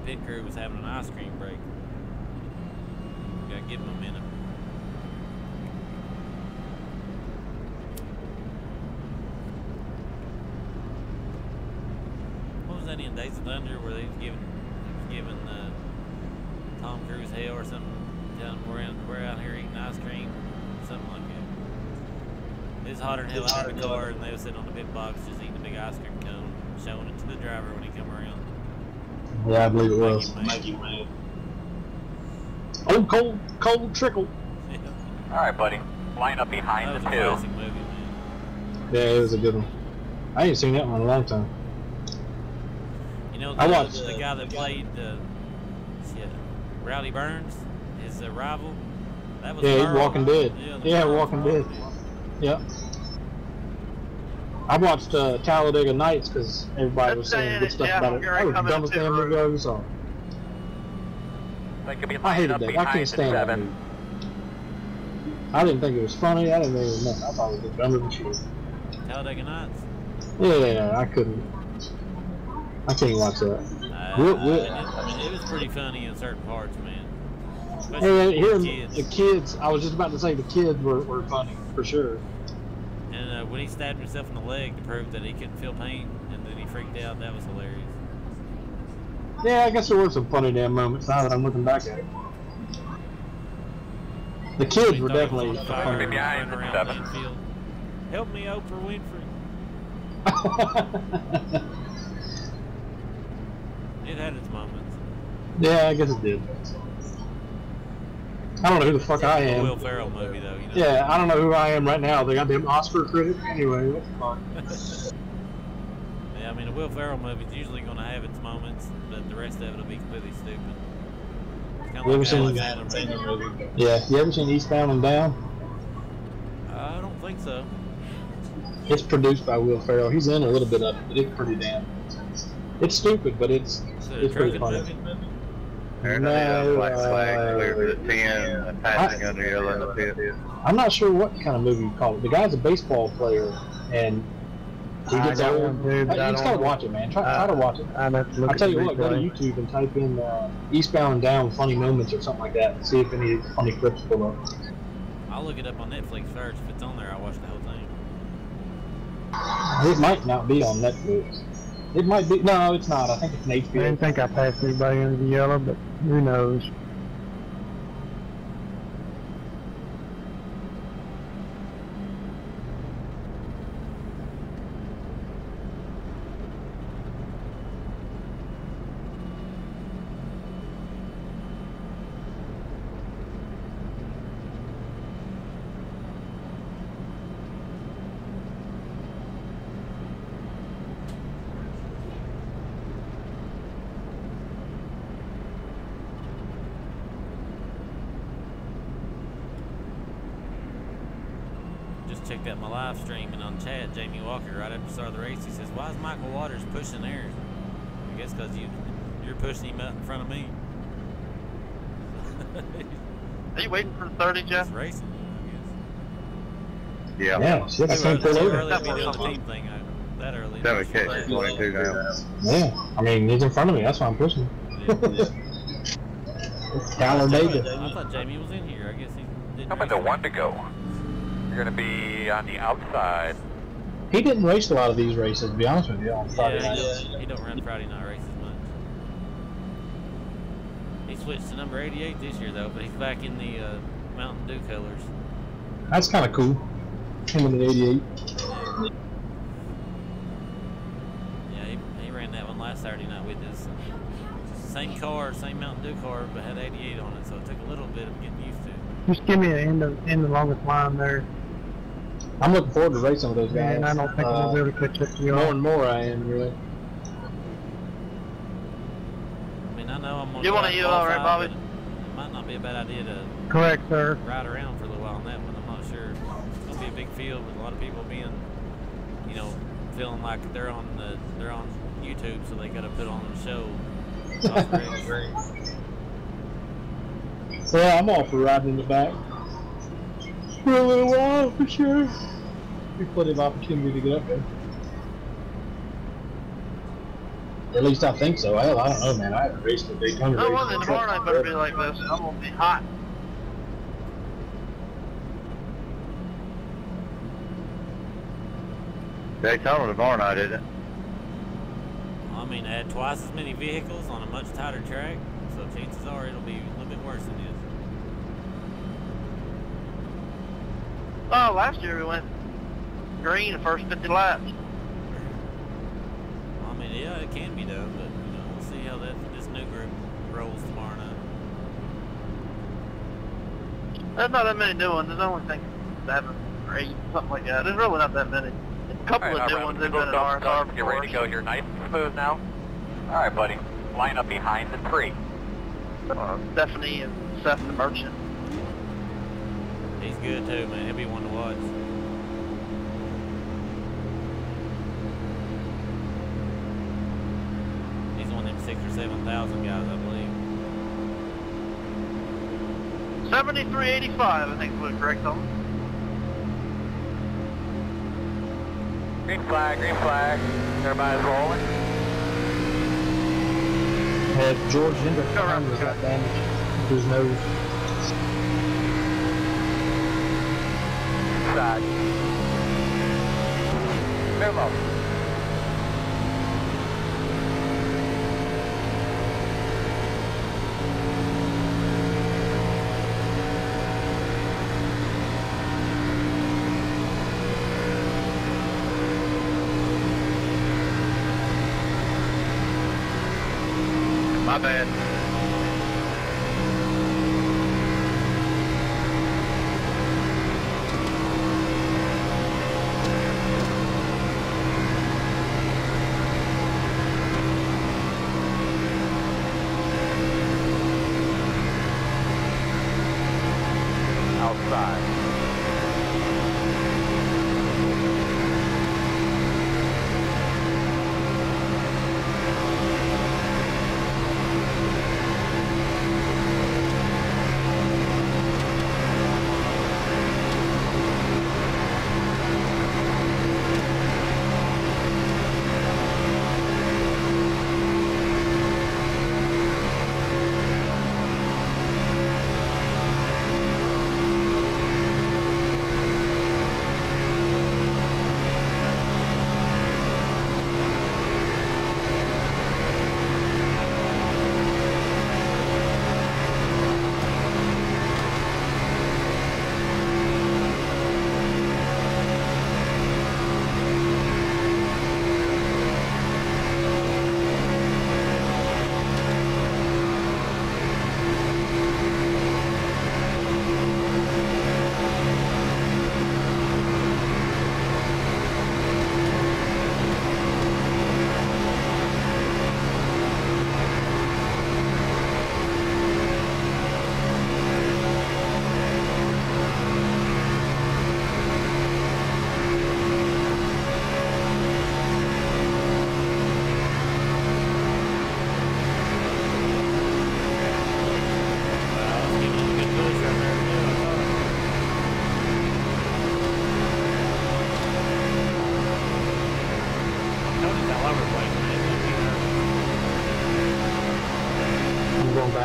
B: Pit crew was having an ice cream break. Gotta give them a minute. What was that in Days of Thunder where they was giving Tom Cruise hell or something? Telling him we're out here eating ice cream, something like that. It was hotter than hell out in the car, and they was sitting on the pit box just eating a big ice cream cone, showing it to the driver when he come around.
C: Yeah, I believe it was.
B: Make you mad.
C: Oh, cold trickle.
D: Alright, buddy. Line up behind
B: That was
D: the
B: a
D: 2.
B: classic movie, man.
C: Yeah, it was a good one. I ain't seen that one in a long time.
B: You know,
C: I watched
B: the guy that played Rowdy Burns, his rival. That was
C: yeah,
B: Merle.
C: Walking Dead. Yeah,
B: Merle
C: Walking Dead. Yeah. I watched Talladega Nights because everybody was saying good stuff about it. That was the dumbest damn movie I ever saw. I hated that. I can't stand that movie. I didn't think it was funny. I didn't think it was nothing. I thought it was dumber than shit.
B: Talladega Nights?
C: Yeah, I couldn't. I can't watch that.
B: I mean, it was pretty funny in certain parts, man.
C: Hey, here the kids. I was just about to say the kids were funny for sure.
B: And when he stabbed himself in the leg to prove that he couldn't feel pain, and then he freaked out, that was hilarious.
C: Yeah, I guess there were some funny damn moments now that I'm looking back at it. The kids were definitely funny.
B: Help me, Oprah Winfrey. It had its moments.
C: Yeah, I guess it did. I don't know who the fuck I am.
B: Will Ferrell movie, though. You know?
C: Yeah, I don't know who I am right now. The goddamn Oscar critic. Anyway, that's fine.
B: Yeah, I mean, a Will Ferrell movie's usually going to have its moments, but the rest of it will be completely stupid. It's kind of like Adam Sandler movie.
C: Yeah, you ever seen Eastbound and Down?
B: I don't think so.
C: It's produced by Will Ferrell. He's in a little bit of it, but it's pretty damn. It's stupid, but it's pretty funny.
E: There's a black flag, clear for the 10, passing under yellow in the pit.
C: I'm not sure what kind of movie you call it. The guy's a baseball player, and he gets old. You just gotta watch it, man. Try to watch it. I'll tell you what, go to YouTube and type in Eastbound and Down funny moments or something like that, and see if any funny clips pull up.
B: I'll look it up on Netflix first. If it's on there, I'll watch the whole thing.
C: It might not be on Netflix. It might be. No, it's not. I think it's an HBO.
H: I didn't think I passed anybody under the yellow, but who knows?
B: Checked out my live stream, and on chat, Jamie Walker, right after the start of the race, he says, "Why is Michael Waters pushing theirs?" I guess because you're pushing him out in front of me.
A: Are you waiting for the 30, Jeff?
B: It's racing, I guess.
E: Yeah.
C: Yeah, shit, I can't pull over.
B: Early to be doing the team thing that early.
E: 7 catches, 22 now.
C: Yeah, I mean, he's in front of me. That's why I'm pushing.
B: Yeah.
C: Talladega.
B: I thought Jamie was in here. I guess he didn't.
D: How about the 1 to go? You're going to be on the outside.
C: He didn't race a lot of these races, to be honest with you, on Friday night.
B: He don't run Friday night races much. He switched to number 88 this year, though, but he's back in the Mountain Dew colors.
C: That's kind of cool. Him in the 88.
B: Yeah, he ran that one last Saturday night with us. Same car, same Mountain Dew car, but had 88 on it, so it took a little bit of getting used to.
H: Just give me an end the longest line there.
C: I'm looking forward to racing with those guys.
H: And I don't think I'll be able to catch up to you.
C: More and more I am, really.
B: I mean, I know I'm going
A: to. You want to yield, all right, Bobby?
B: It might not be a bad idea to.
H: Correct, sir.
B: Ride around for a little while on that one. I'm not sure. It's going to be a big field with a lot of people being, you know, feeling like they're on YouTube, so they got to put on a show.
C: Yeah, I'm all for riding in the back. For a little while, for sure. There's plenty of opportunity to get up there. At least I think so. Hell, I don't know, man. I haven't raced a big ton of races.
A: No, well, then tomorrow night better be like this. I'm going to be hot.
E: Daytona tomorrow night, isn't it?
B: I mean, I had twice as many vehicles on a much tighter track, so chances are it'll be a little bit worse than this.
A: Oh, last year we went green the first 50 laps.
B: I mean, yeah, it can be though, but you know, we'll see how this new group rolls tomorrow night.
A: There's not that many new ones. There's only 7 or 8, something like that. There's really not that many. couple of new ones invented RSR.
D: Get ready to go here, nice and smooth now. All right, buddy. Line up behind the tree.
A: Stephanie and Seth the Merchant.
B: He's good too, man. He'll be one to watch. He's one of them 6,000 or 7,000 guys, I believe.
A: 7385, I think is what it correct on.
D: Green flag, green flag. Everybody's rolling.
C: Had George Hendrick was got damaged to his nose.
D: Side. Clear low.
A: My bad.
D: Outside.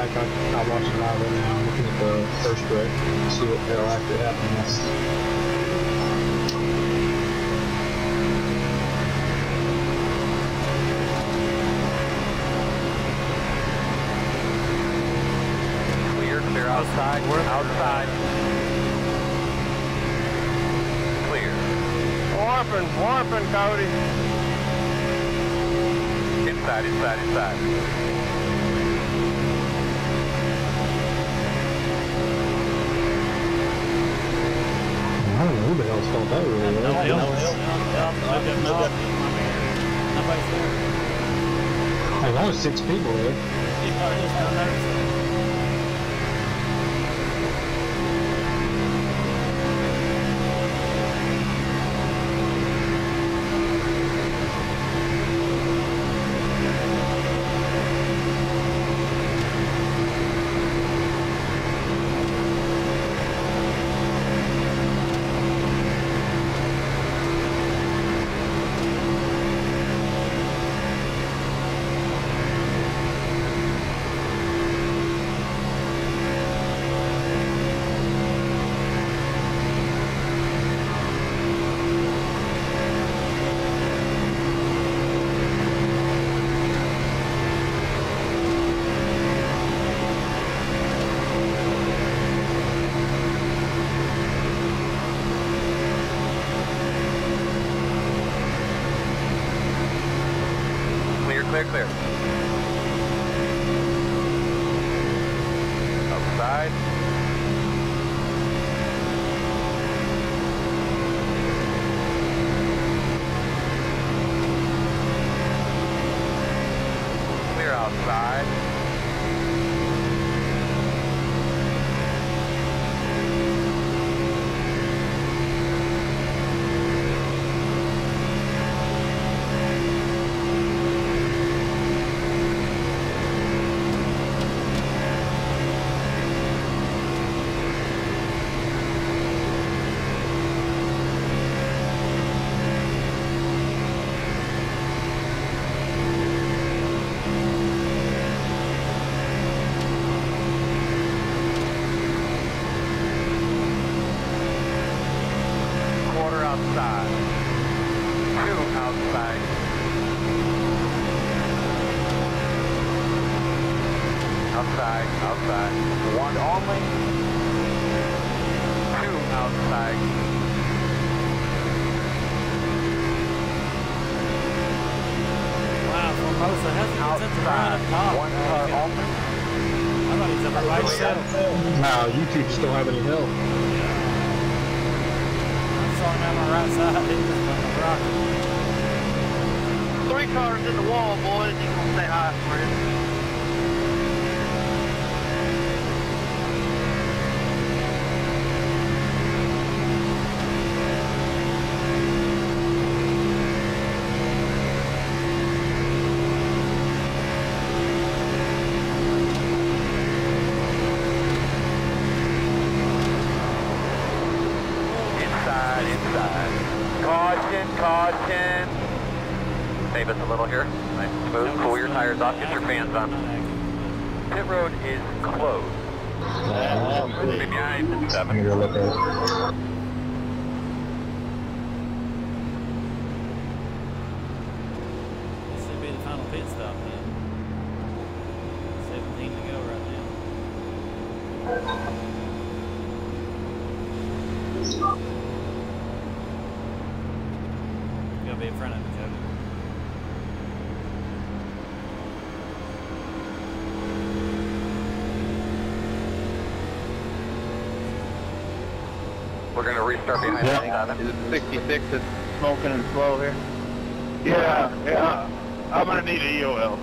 C: I'll watch it live right now. I'm looking at the first wreck and see what the hell actually happened next.
D: Clear outside, we're outside. Clear.
F: Warping, Cody.
D: Inside.
C: I don't know who the hell's fault that really was.
B: Nobody's there.
C: There's only 6 people there.
D: Clear. Outside. outside. Outside, outside. One only. Two outside.
B: Wow, Formosa hasn't been such a run up top.
D: One car only.
B: I thought he was up right himself.
C: No, you two just don't have any help.
B: I saw him out on my right side. He was just on the rocket.
A: 3 cars in the wall, boys. He's gonna say hi for you.
D: Caution. Save us a little here. Nice and smooth. Cool your tires off. Get your fans on. Pit road is closed. Maybe behind 7.
C: Here, look at it.
B: This should be the final pit stop then. 17 to go right now. You'll be in front of me, Cody.
D: We're going to restart behind that 7.
G: Is it 66 that's smoking and slow here?
E: Yeah. I'm gonna need an EOL.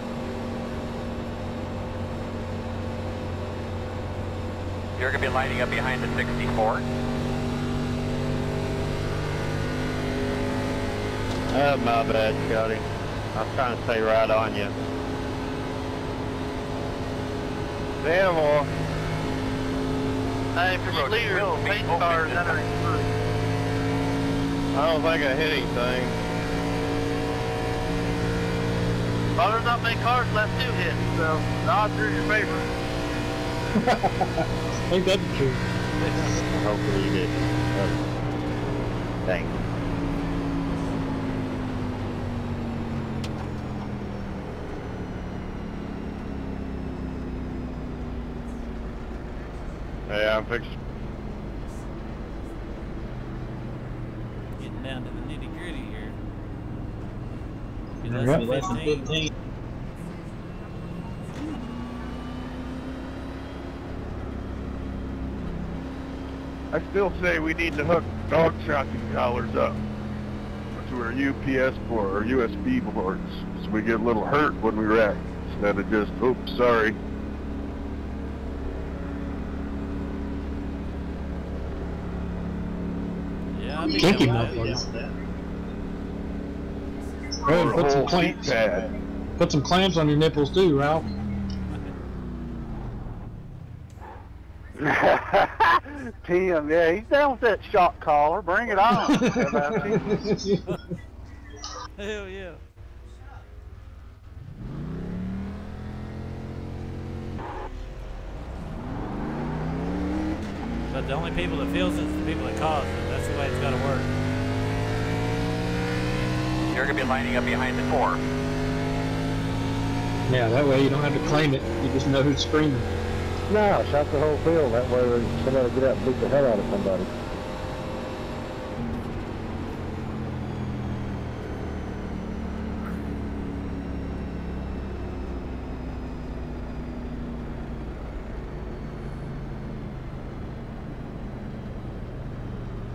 D: You're going to be lining up behind the 64.
G: My bad, Scotty. I was trying to stay right on you.
E: Damn, well.
A: Hey, for the leader, the paint car is entering through.
E: I don't think I hit anything.
A: Well, there's not many cars left to hit, so the odds are in your favor.
C: Ain't that the truth?
G: Hopefully you did. Thanks.
E: Yeah, I'm fixed.
B: Getting down to the nitty gritty here. Be
C: Yep,
B: less than 15.
E: I still say we need to hook dog tracking collars up to our UPS board or USB boards so we get a little hurt when we wreck instead of just, oops, sorry.
B: Yeah, I'd be
C: Kinky
B: down with
C: motherfuckers.
B: that.
C: Go ahead and put some
E: Whole seat
C: clamps.
E: pad.
C: Put some clamps on your nipples too, Ralph.
H: Tim, yeah, he's down with that shock collar. Bring it on. How about you?
B: Hell yeah. But the only people that feels it is the people that cause it. That's the way it's got to work.
D: You're going to be lining up behind the 4.
C: Yeah, that way you don't have to claim it. You just know who's screaming.
F: No, shot the whole field. That way somebody get out and beat the hell out of somebody.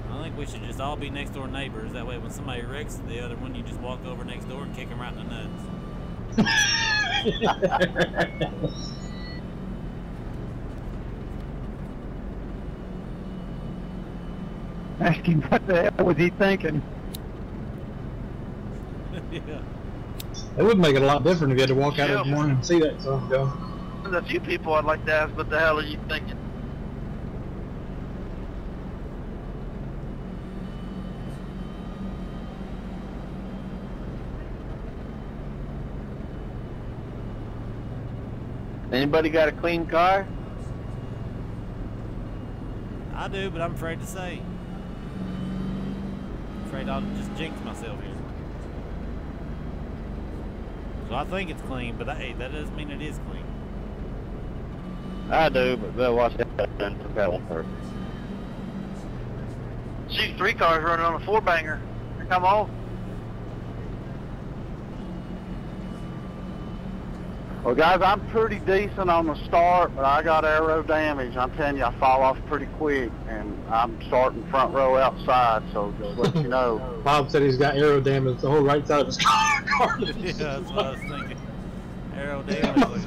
B: I think we should just all be next door neighbors. That way when somebody wrecks the other one, you just walk over next door and kick them right in the nuts.
H: Ask him what the hell was he thinking?
B: Yeah.
C: It would make it a lot different if you had to walk out every morning and see that stuff go.
A: There's a few people I'd like to ask, what the hell are you thinking?
G: Anybody got a clean car?
B: I do, but I'm afraid to say. Afraid I'll just jinx myself here. So I think it's clean, but hey, that doesn't mean it is clean.
F: I do, but they'll watch that and took that one first.
A: Shoot, 3 cars running on a 4-banger. Here come on.
H: Well, guys, I'm pretty decent on the start, but I got aero damage. I'm telling you, I fall off pretty quick, and I'm starting front row outside, so just let you know.
C: Bob said he's got aero damage the whole right side of his car.
B: Yeah, that's what I was thinking. Aero damage.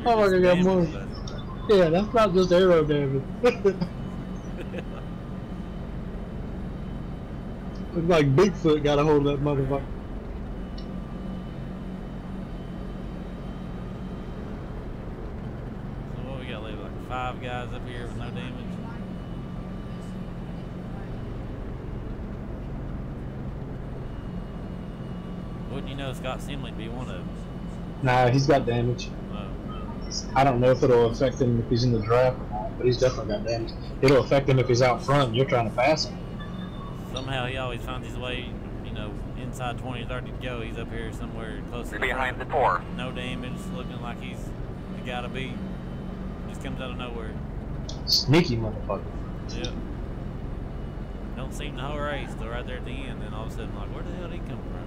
C: Oh my God, more. Yeah, that's not just aero damage. Looks like Bigfoot got a hold of that motherfucker.
B: So what we got, like 5 guys up here with no damage? Wouldn't you know Scott Simley would be one of them?
C: Nah, he's got damage.
B: Oh.
C: I don't know if it'll affect him if he's in the draft or not, but he's definitely got damage. It'll affect him if he's out front and you're trying to pass him.
B: Somehow he always finds his way, you know, inside 20 or 30 to go. He's up here somewhere close to the
D: behind
B: front.
D: the 4.
B: No damage, looking like he's the guy to be. Just comes out of nowhere.
C: Sneaky motherfucker.
B: Yep. Don't seem the whole race till right there at the end, and all of a sudden, like, where the hell did he come from?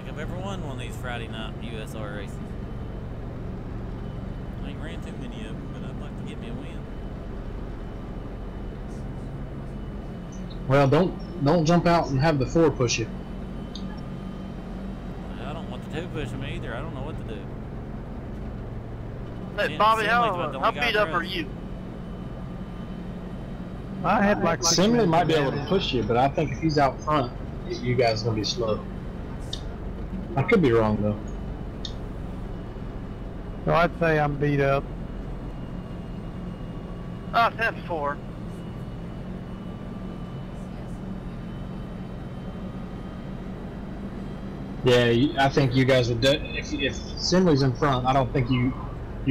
B: I've ever won one of these Friday night USR races. I ain't ran too many of them, but I'd like to get me a win.
C: Well, don't jump out and have the 4 push you.
B: I don't want the 2 pushing me either. I don't know what to do.
A: Hey, Bobby, how beat up are you?
H: I had like
C: Simley might be able to push you, but I think if he's out front, you guys are gonna be slow. I could be wrong though.
H: So I'd say I'm beat up.
A: Oh, 10-4.
C: Yeah, I think you guys would. If Simley's in front, I don't think you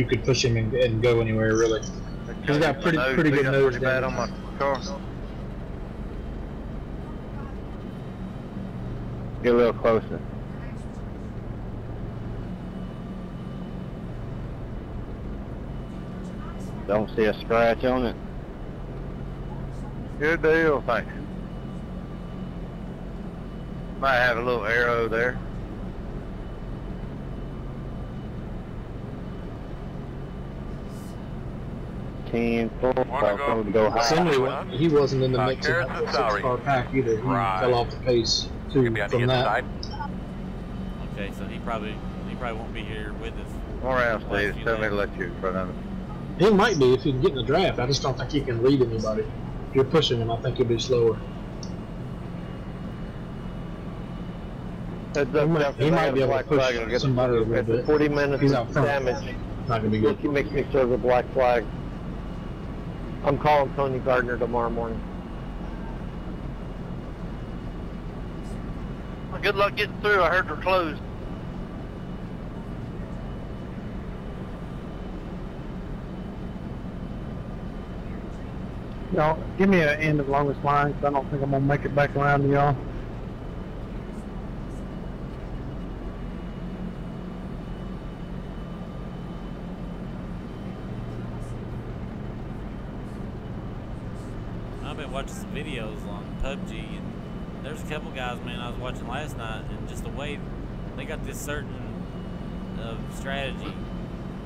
C: could push him and go anywhere really. He's got pretty good nose
E: bad on my car.
F: Get a little closer. Don't see a scratch on it.
E: Good deal, thanks. Might have a little arrow there.
F: Go high.
C: Simley, he wasn't in the mix of that 6-car pack either. He fell off the pace too from that.
B: Okay, so he probably won't be here with us.
E: Around, Steve. Tell me to let you in front of him.
C: He might be if he can get in the draft. I just don't think he can lead anybody. If you're pushing him, I think he'll be slower. He might be able to push somebody a little bit.
F: 40 minutes
C: He's out front.
F: damage.
C: Not gonna be good.
F: He makes me serve a black flag. I'm calling Tony Gardner tomorrow morning.
A: Well, good luck getting through. I heard they're closed.
H: Y'all, give me an end of longest line, because I don't think I'm going to make it back around to y'all.
B: I've been watching some videos on PUBG, and there's a couple guys, man, I was watching last night, and just the way they got this certain strategy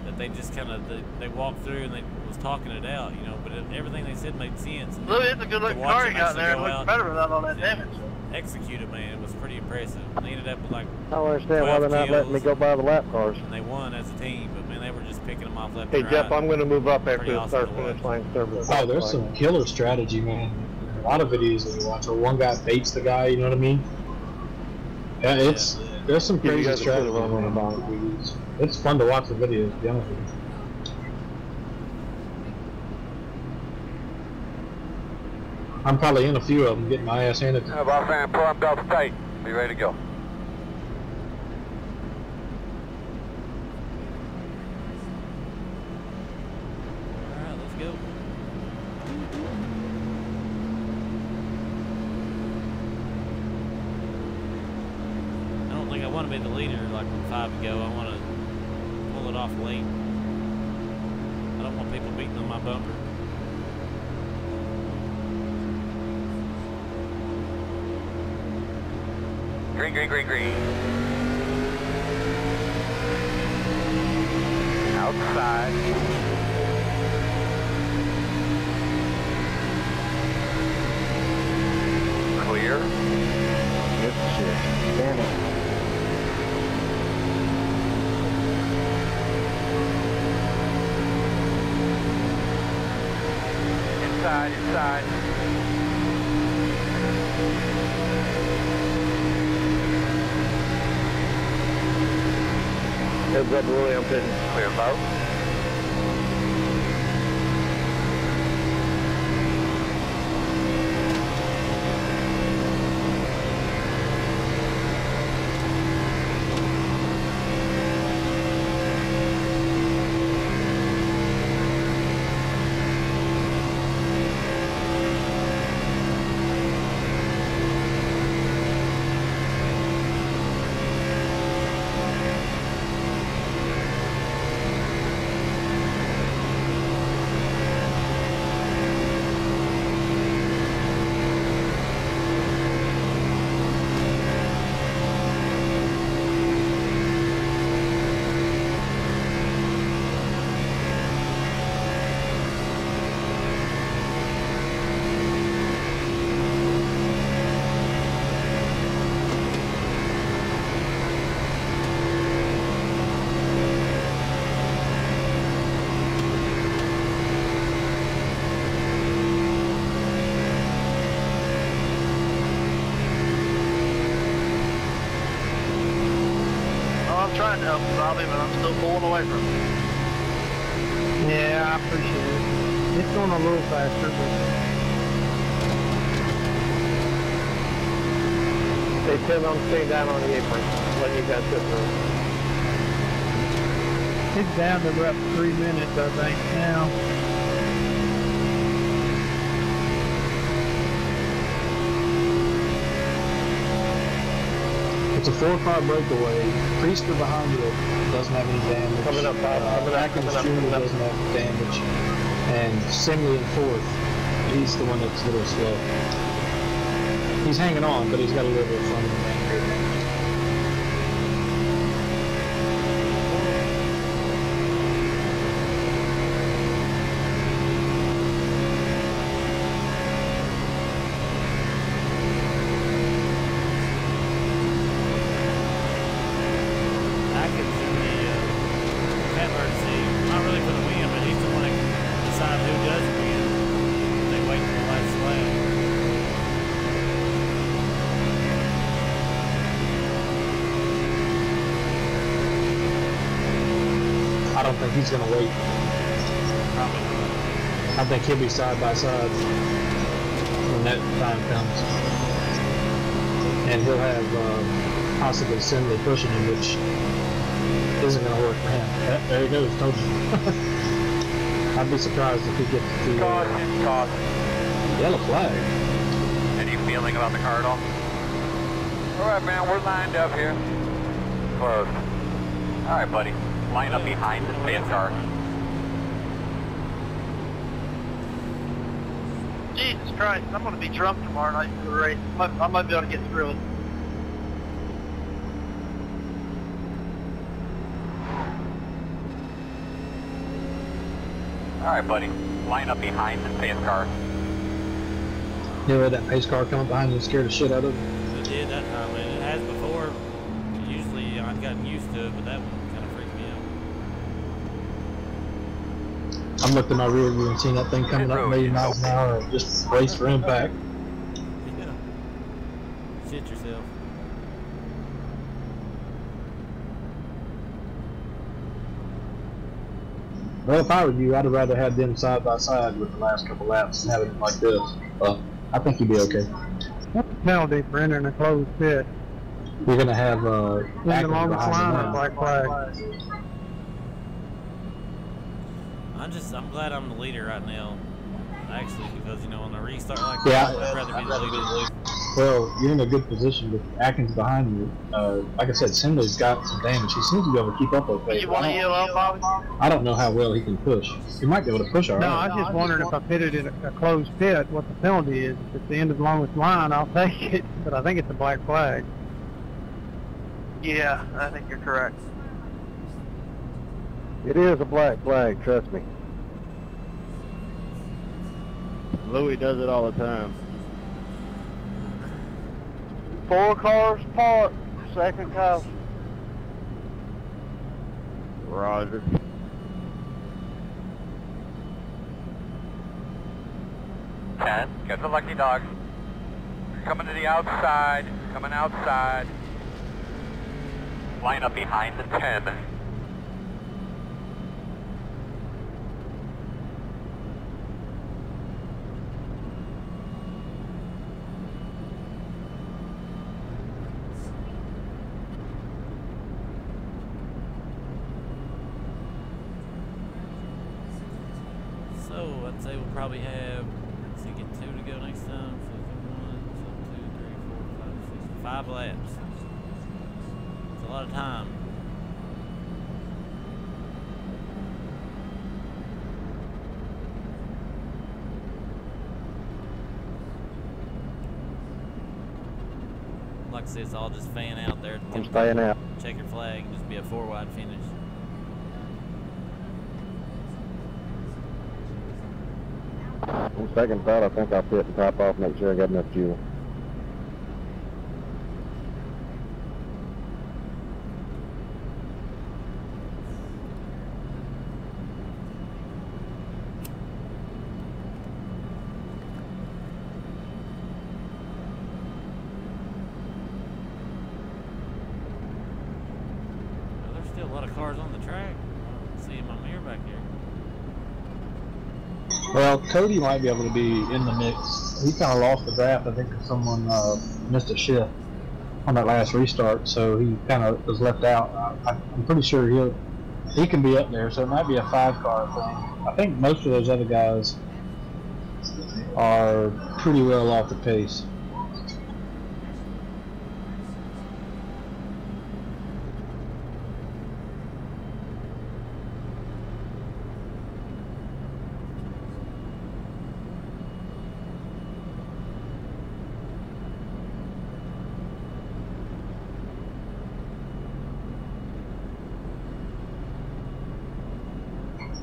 B: that they just kind of they walked through and they was talking it out, you know, but everything they said made sense. And
A: Look, it's a good looking car you got there. It looks better without all that damage.
B: Executed, man. It was pretty impressive. They ended up with like
F: I don't understand why they're not letting me go by the lap cars.
B: And they won as a team, but man, they were just picking them off left
F: Hey
B: and
F: Jeff,
B: right.
F: I'm going to move up after
B: Pretty
F: the
B: awesome
F: start
B: to
F: finish
B: watch.
F: line service.
C: Oh, there's some killer strategy, man. A lot of videos that you watch where one guy baits the guy, you know what I mean? Yeah, there's some
F: You
C: crazy
F: guys
C: strategy.
F: are on the bottom.
C: It's fun to watch the videos, to be honest with you. I'm probably in a few of them, getting my ass handed.
D: Boss man, pull up belt tight. Be ready to go.
B: Alright, let's go. I don't think I want to be the leader like 5 ago. I want to pull it off late. I don't want people beating on my bumper.
D: Green, green, green, green. Outside. Clear.
F: Good shit. Damn it.
D: Inside, inside.
F: Heads up, Williamson.
D: Clear boat.
A: Trying to help Bobby, but I'm still pulling away from him.
H: Yeah, I appreciate it. It's going a little faster, but
F: Hey Tim, I'm staying down on the apron. Letting you guys sit through.
H: it's down to about 3 minutes, I think, now.
C: It's a 4-car breakaway. Priester behind it doesn't have any damage.
F: Coming up,
C: Atkins Jr. doesn't have damage. And Simley in 4th. He's the one that's a little slow. He's hanging on, but he's got a little bit of front end damage. I don't think he's going to wait.
B: Probably not.
C: I think he'll be side by side when that time comes. And he'll have possibly Simley pushing him, which isn't going to work for him. There he goes, told you. I'd be surprised if he gets the yellow flag.
D: Any feeling about the car at all? Alright man, we're lined up here. Close. Alright buddy, line up behind the space car.
A: Jesus Christ, I'm going to be drunk tomorrow night for the race. I might be able to get through it.
D: Alright buddy, line up behind the space car.
C: You know that pace car coming behind you and scared the shit out of him?
B: It did that time, and it has before. Usually I've gotten used to it, but that one kind of freaked me out.
C: I'm looking at my rear view and seeing that thing coming up 80 miles an hour and just brace for impact.
B: Yeah. Shit yourself.
C: Well, if I were you, I'd have rather had them side by side with the last couple laps than having it like this. I think you'll be okay.
H: What's the penalty for entering a closed pit?
C: You're gonna have
H: in the longest line or black flag?
B: I'm glad I'm the leader right now. Actually, because you know on the restart like
C: that,
B: I'd rather be the leader.
C: Well, you're in a good position with Atkins behind you. Like I said, Sindley's got some damage. He seems to be able to keep up okay.
A: You want to yell out, Bobby?
C: I don't know how well he can push. He might be able to push all right.
H: No, I was just wondering if I pitted in a closed pit, what the penalty is. If it's the end of the longest line, I'll take it, but I think it's a black flag.
A: Yeah, I think you're correct.
F: It is a black flag, trust me. Louis does it all the time.
H: 4 cars parked, second caution.
F: Roger.
D: Get the lucky dog. Coming to the outside, coming outside. Line up behind the 10.
B: So I'd say we'll probably have, let's see, get 2 to go next time. So 1, 2, 3, 4, 5, 6, 5 laps. It's a lot of time. Like I said, it's all just fan out there.
F: I'm staying out.
B: Checker flag and just be a 4-wide finish.
F: On second thought, I think I'll pit and top off, make sure I got enough fuel.
B: Well, there's still a lot of cars on the track. I don't see in my mirror back here.
C: Well, Cody might be able to be in the mix. He kind of lost the draft, I think, because someone missed a shift on that last restart, so he kind of was left out. I'm pretty sure he can be up there, so it might be a 5-car thing. I think most of those other guys are pretty well off the pace.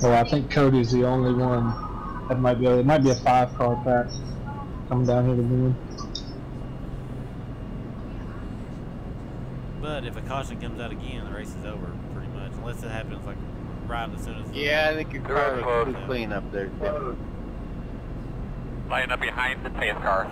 C: Well, I think Cody's the only one that might be. It might be a 5-car pack coming down here to win.
B: But if a caution comes out again, the race is over pretty much, unless it happens like right as soon as.
F: Yeah, I think your car looks pretty clean up there too.
D: Line up behind the pace car.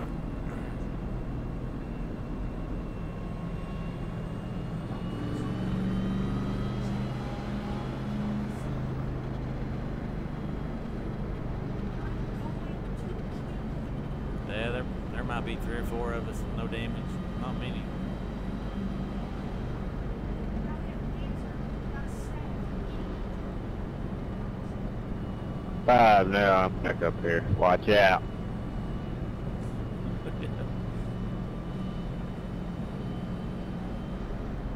B: Yeah, there might be 3 or 4 of us, no damage, not many.
F: Five now, I'm back up here. Watch out.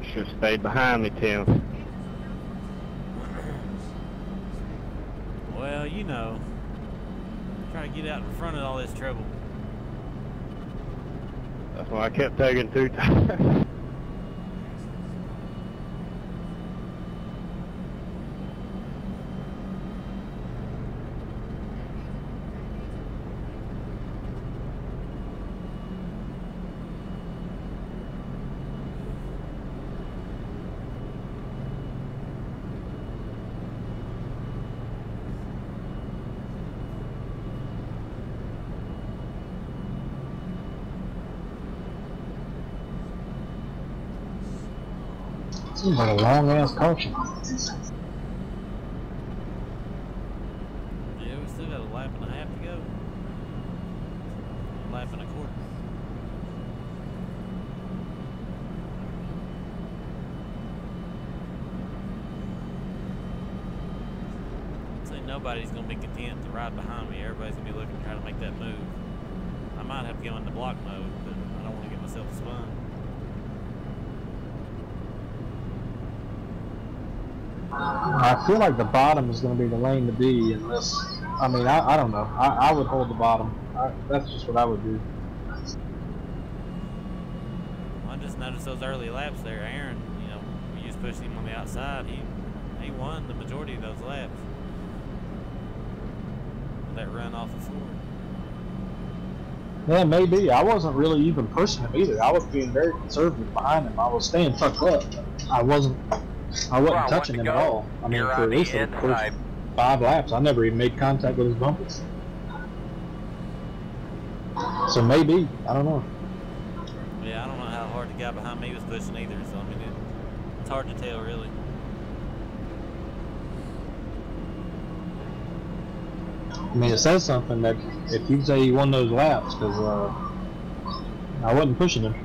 F: Should have stayed behind me, Tim.
B: Well, you know, try to get out in front of all this trouble.
F: That's why I kept taking 2 times.
C: Seems like a long-ass caution.
B: Yeah, we still got a lap and a half to go. lap and a quarter. See, nobody's going to be content to ride behind me. Everybody's going to be looking to try to make that move. I might have to go into block mode, but I don't want to get myself spun.
C: I feel like the bottom is going to be the lane to be unless, I mean, I don't know. I would hold the bottom. That's just what I would do.
B: I just noticed those early laps there. Aaron, you know, we just pushed him on the outside. He won the majority of those laps. That run off the floor.
C: Yeah, maybe. I wasn't really even pushing him either. I was being very conservative behind him. I was staying tucked up. I wasn't touching him at all. I mean, for at least the first 5 laps, I never even made contact with his bumpers. So maybe, I don't know.
B: Yeah, I don't know how hard the guy behind me was pushing either. So I mean, it's hard to tell really.
C: I mean, it says something that if you say he won those laps, because I wasn't pushing him.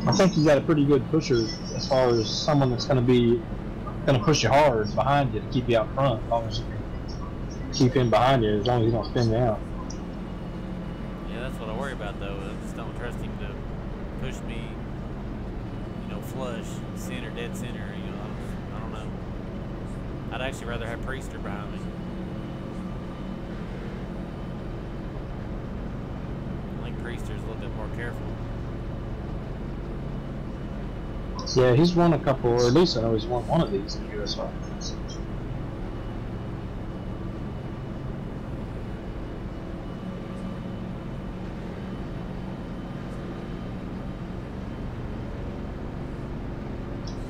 C: I think he's got a pretty good pusher as far as someone that's going to push you hard behind you to keep you out front. As long as you can keep him behind you, as long as he don't spin you out.
B: Yeah, that's what I worry about though. I just don't trust him to push me, you know, flush, center, dead center. You know, I don't know. I'd actually rather have Priester behind me. I think Priester's a little bit more careful.
C: Yeah, he's won a couple, or at least I know he's won one of these in the USR.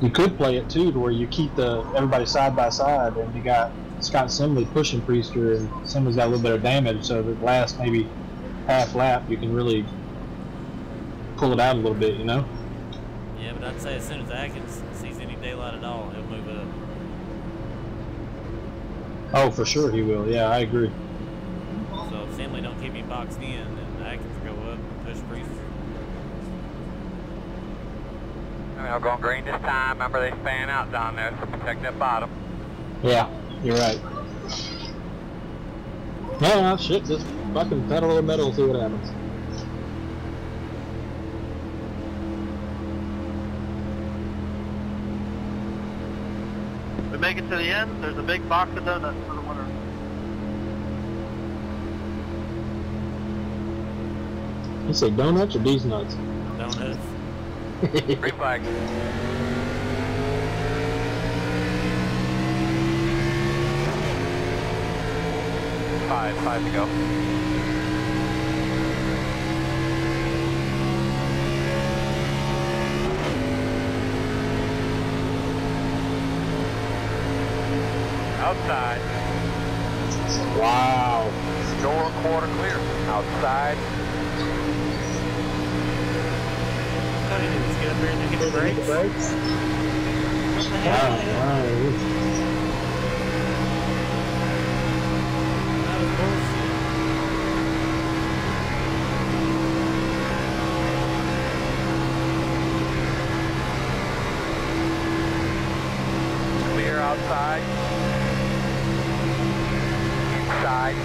C: You could play it too, to where you keep everybody side by side, and you got Scott Simley pushing Priester, and Simley's got a little bit of damage, so the last maybe half lap you can really pull it out a little bit, you know.
B: Yeah, but I'd say as soon as Atkins sees any daylight at all, he'll move up.
C: Oh, for sure he will. Yeah, I agree.
B: So if Simley don't keep him boxed in, then Atkins will go up and push Priester.
D: I mean, I'm going green this time. Remember, they fan out down there, so protect that bottom.
C: Yeah, you're right. No, shit, just fucking pedal to the metal and see what happens.
A: We make it to the end, there's a big box of donuts for the winner.
C: You say donuts or these nuts?
B: Donuts.
D: Green flag. 5 to go. Outside.
C: Wow.
D: Door quarter clear. Outside.
B: Let's get up here and hit the brakes. What the hell? That was bullshit.
D: Clear outside. Inside.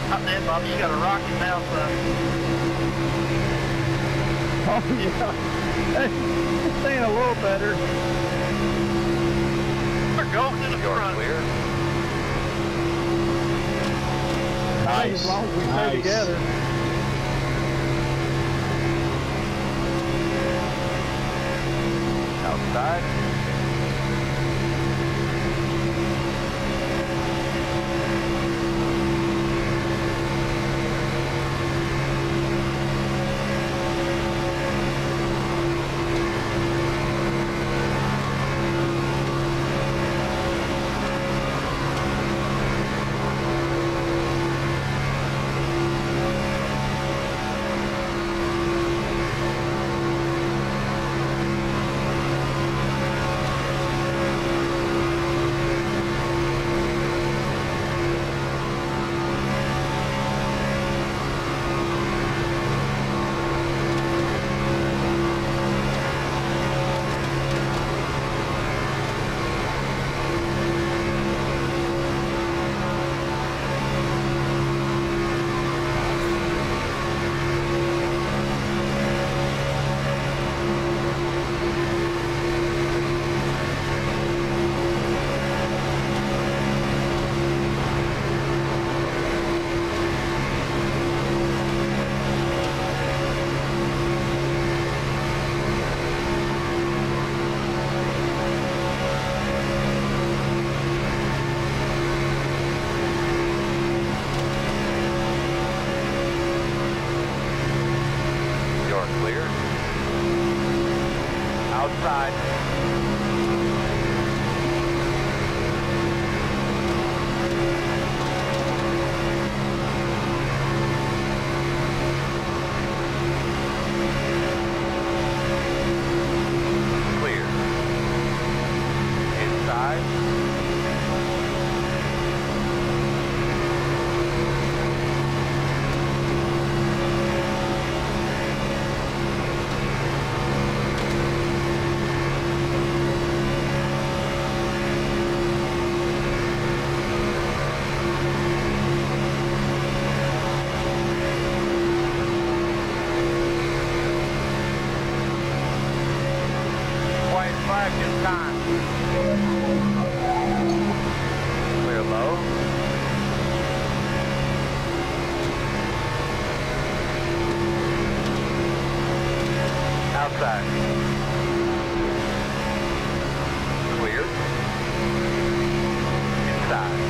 A: Hot damn, Bob, you got a rocket now, son.
H: Oh yeah, it's saying a little better.
A: We're going to the front.
D: Clear.
C: Nice.
H: As long as we stay together.
D: Outside. are clear. Outside. Clear. Inside. Clear low. Outside. Clear. Inside.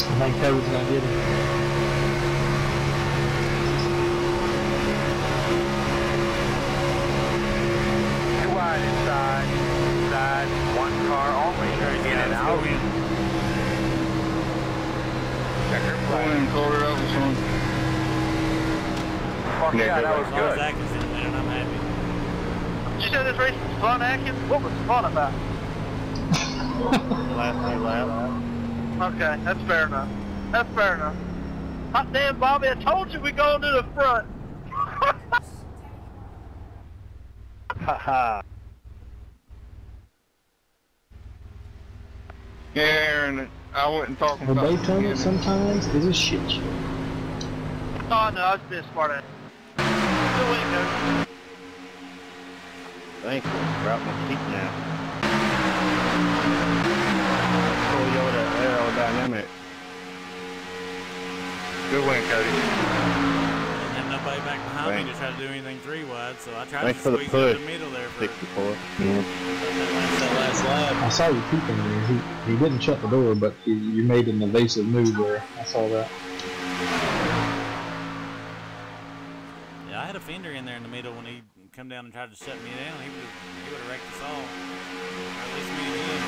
C: I think Cody's gonna get him.
D: Too wide inside. Inside. One car only. In and out. Checker flag. Fuck yeah, that was good.
B: Atkins in there, and I'm happy.
A: Did you say this race was fun, Atkins? What was fun about?
F: Last lap.
A: Okay, that's fair enough. That's fair enough. Hot damn, Bobby, I told you we going to the front.
F: Haha.
E: Yeah, Aaron, I wasn't talking
C: The
E: about
C: Daytona sometimes is a shit show.
A: Oh, no, I was being smart ass. Good win, Coach.
F: Thank you. We're out my seat now. Toyota aerodynamic.
D: Good win, Cody.
B: Didn't have nobody back behind me to try to do anything 3-wide, so I tried
F: Thanks
B: to
F: for the
B: squeeze
F: push.
B: in the middle there for
F: 64.
B: that last lap.
C: I saw you peeping there. He didn't shut the door, but you made an evasive move there. I saw that.
B: Yeah, I had a fender in there in the middle when he come down and tried to shut me down. He would have wrecked us all. Or at least me and him.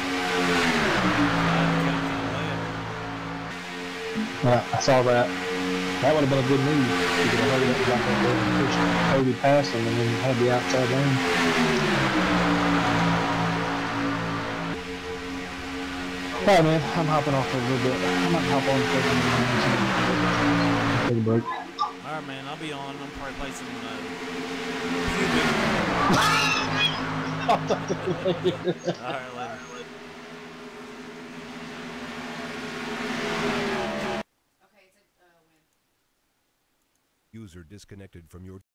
C: Yeah, I saw that. That would have been a good move. You could have hurried up and got that door and pushed Cody past him and then had the outside lane. Alright, man, I'm hopping off for a little bit. I might hop on for a minute. Take a break.
B: Alright, man, I'll be on. I'm probably play some
C: I'll talk to you later.
B: Alright, later.
J: User disconnected from your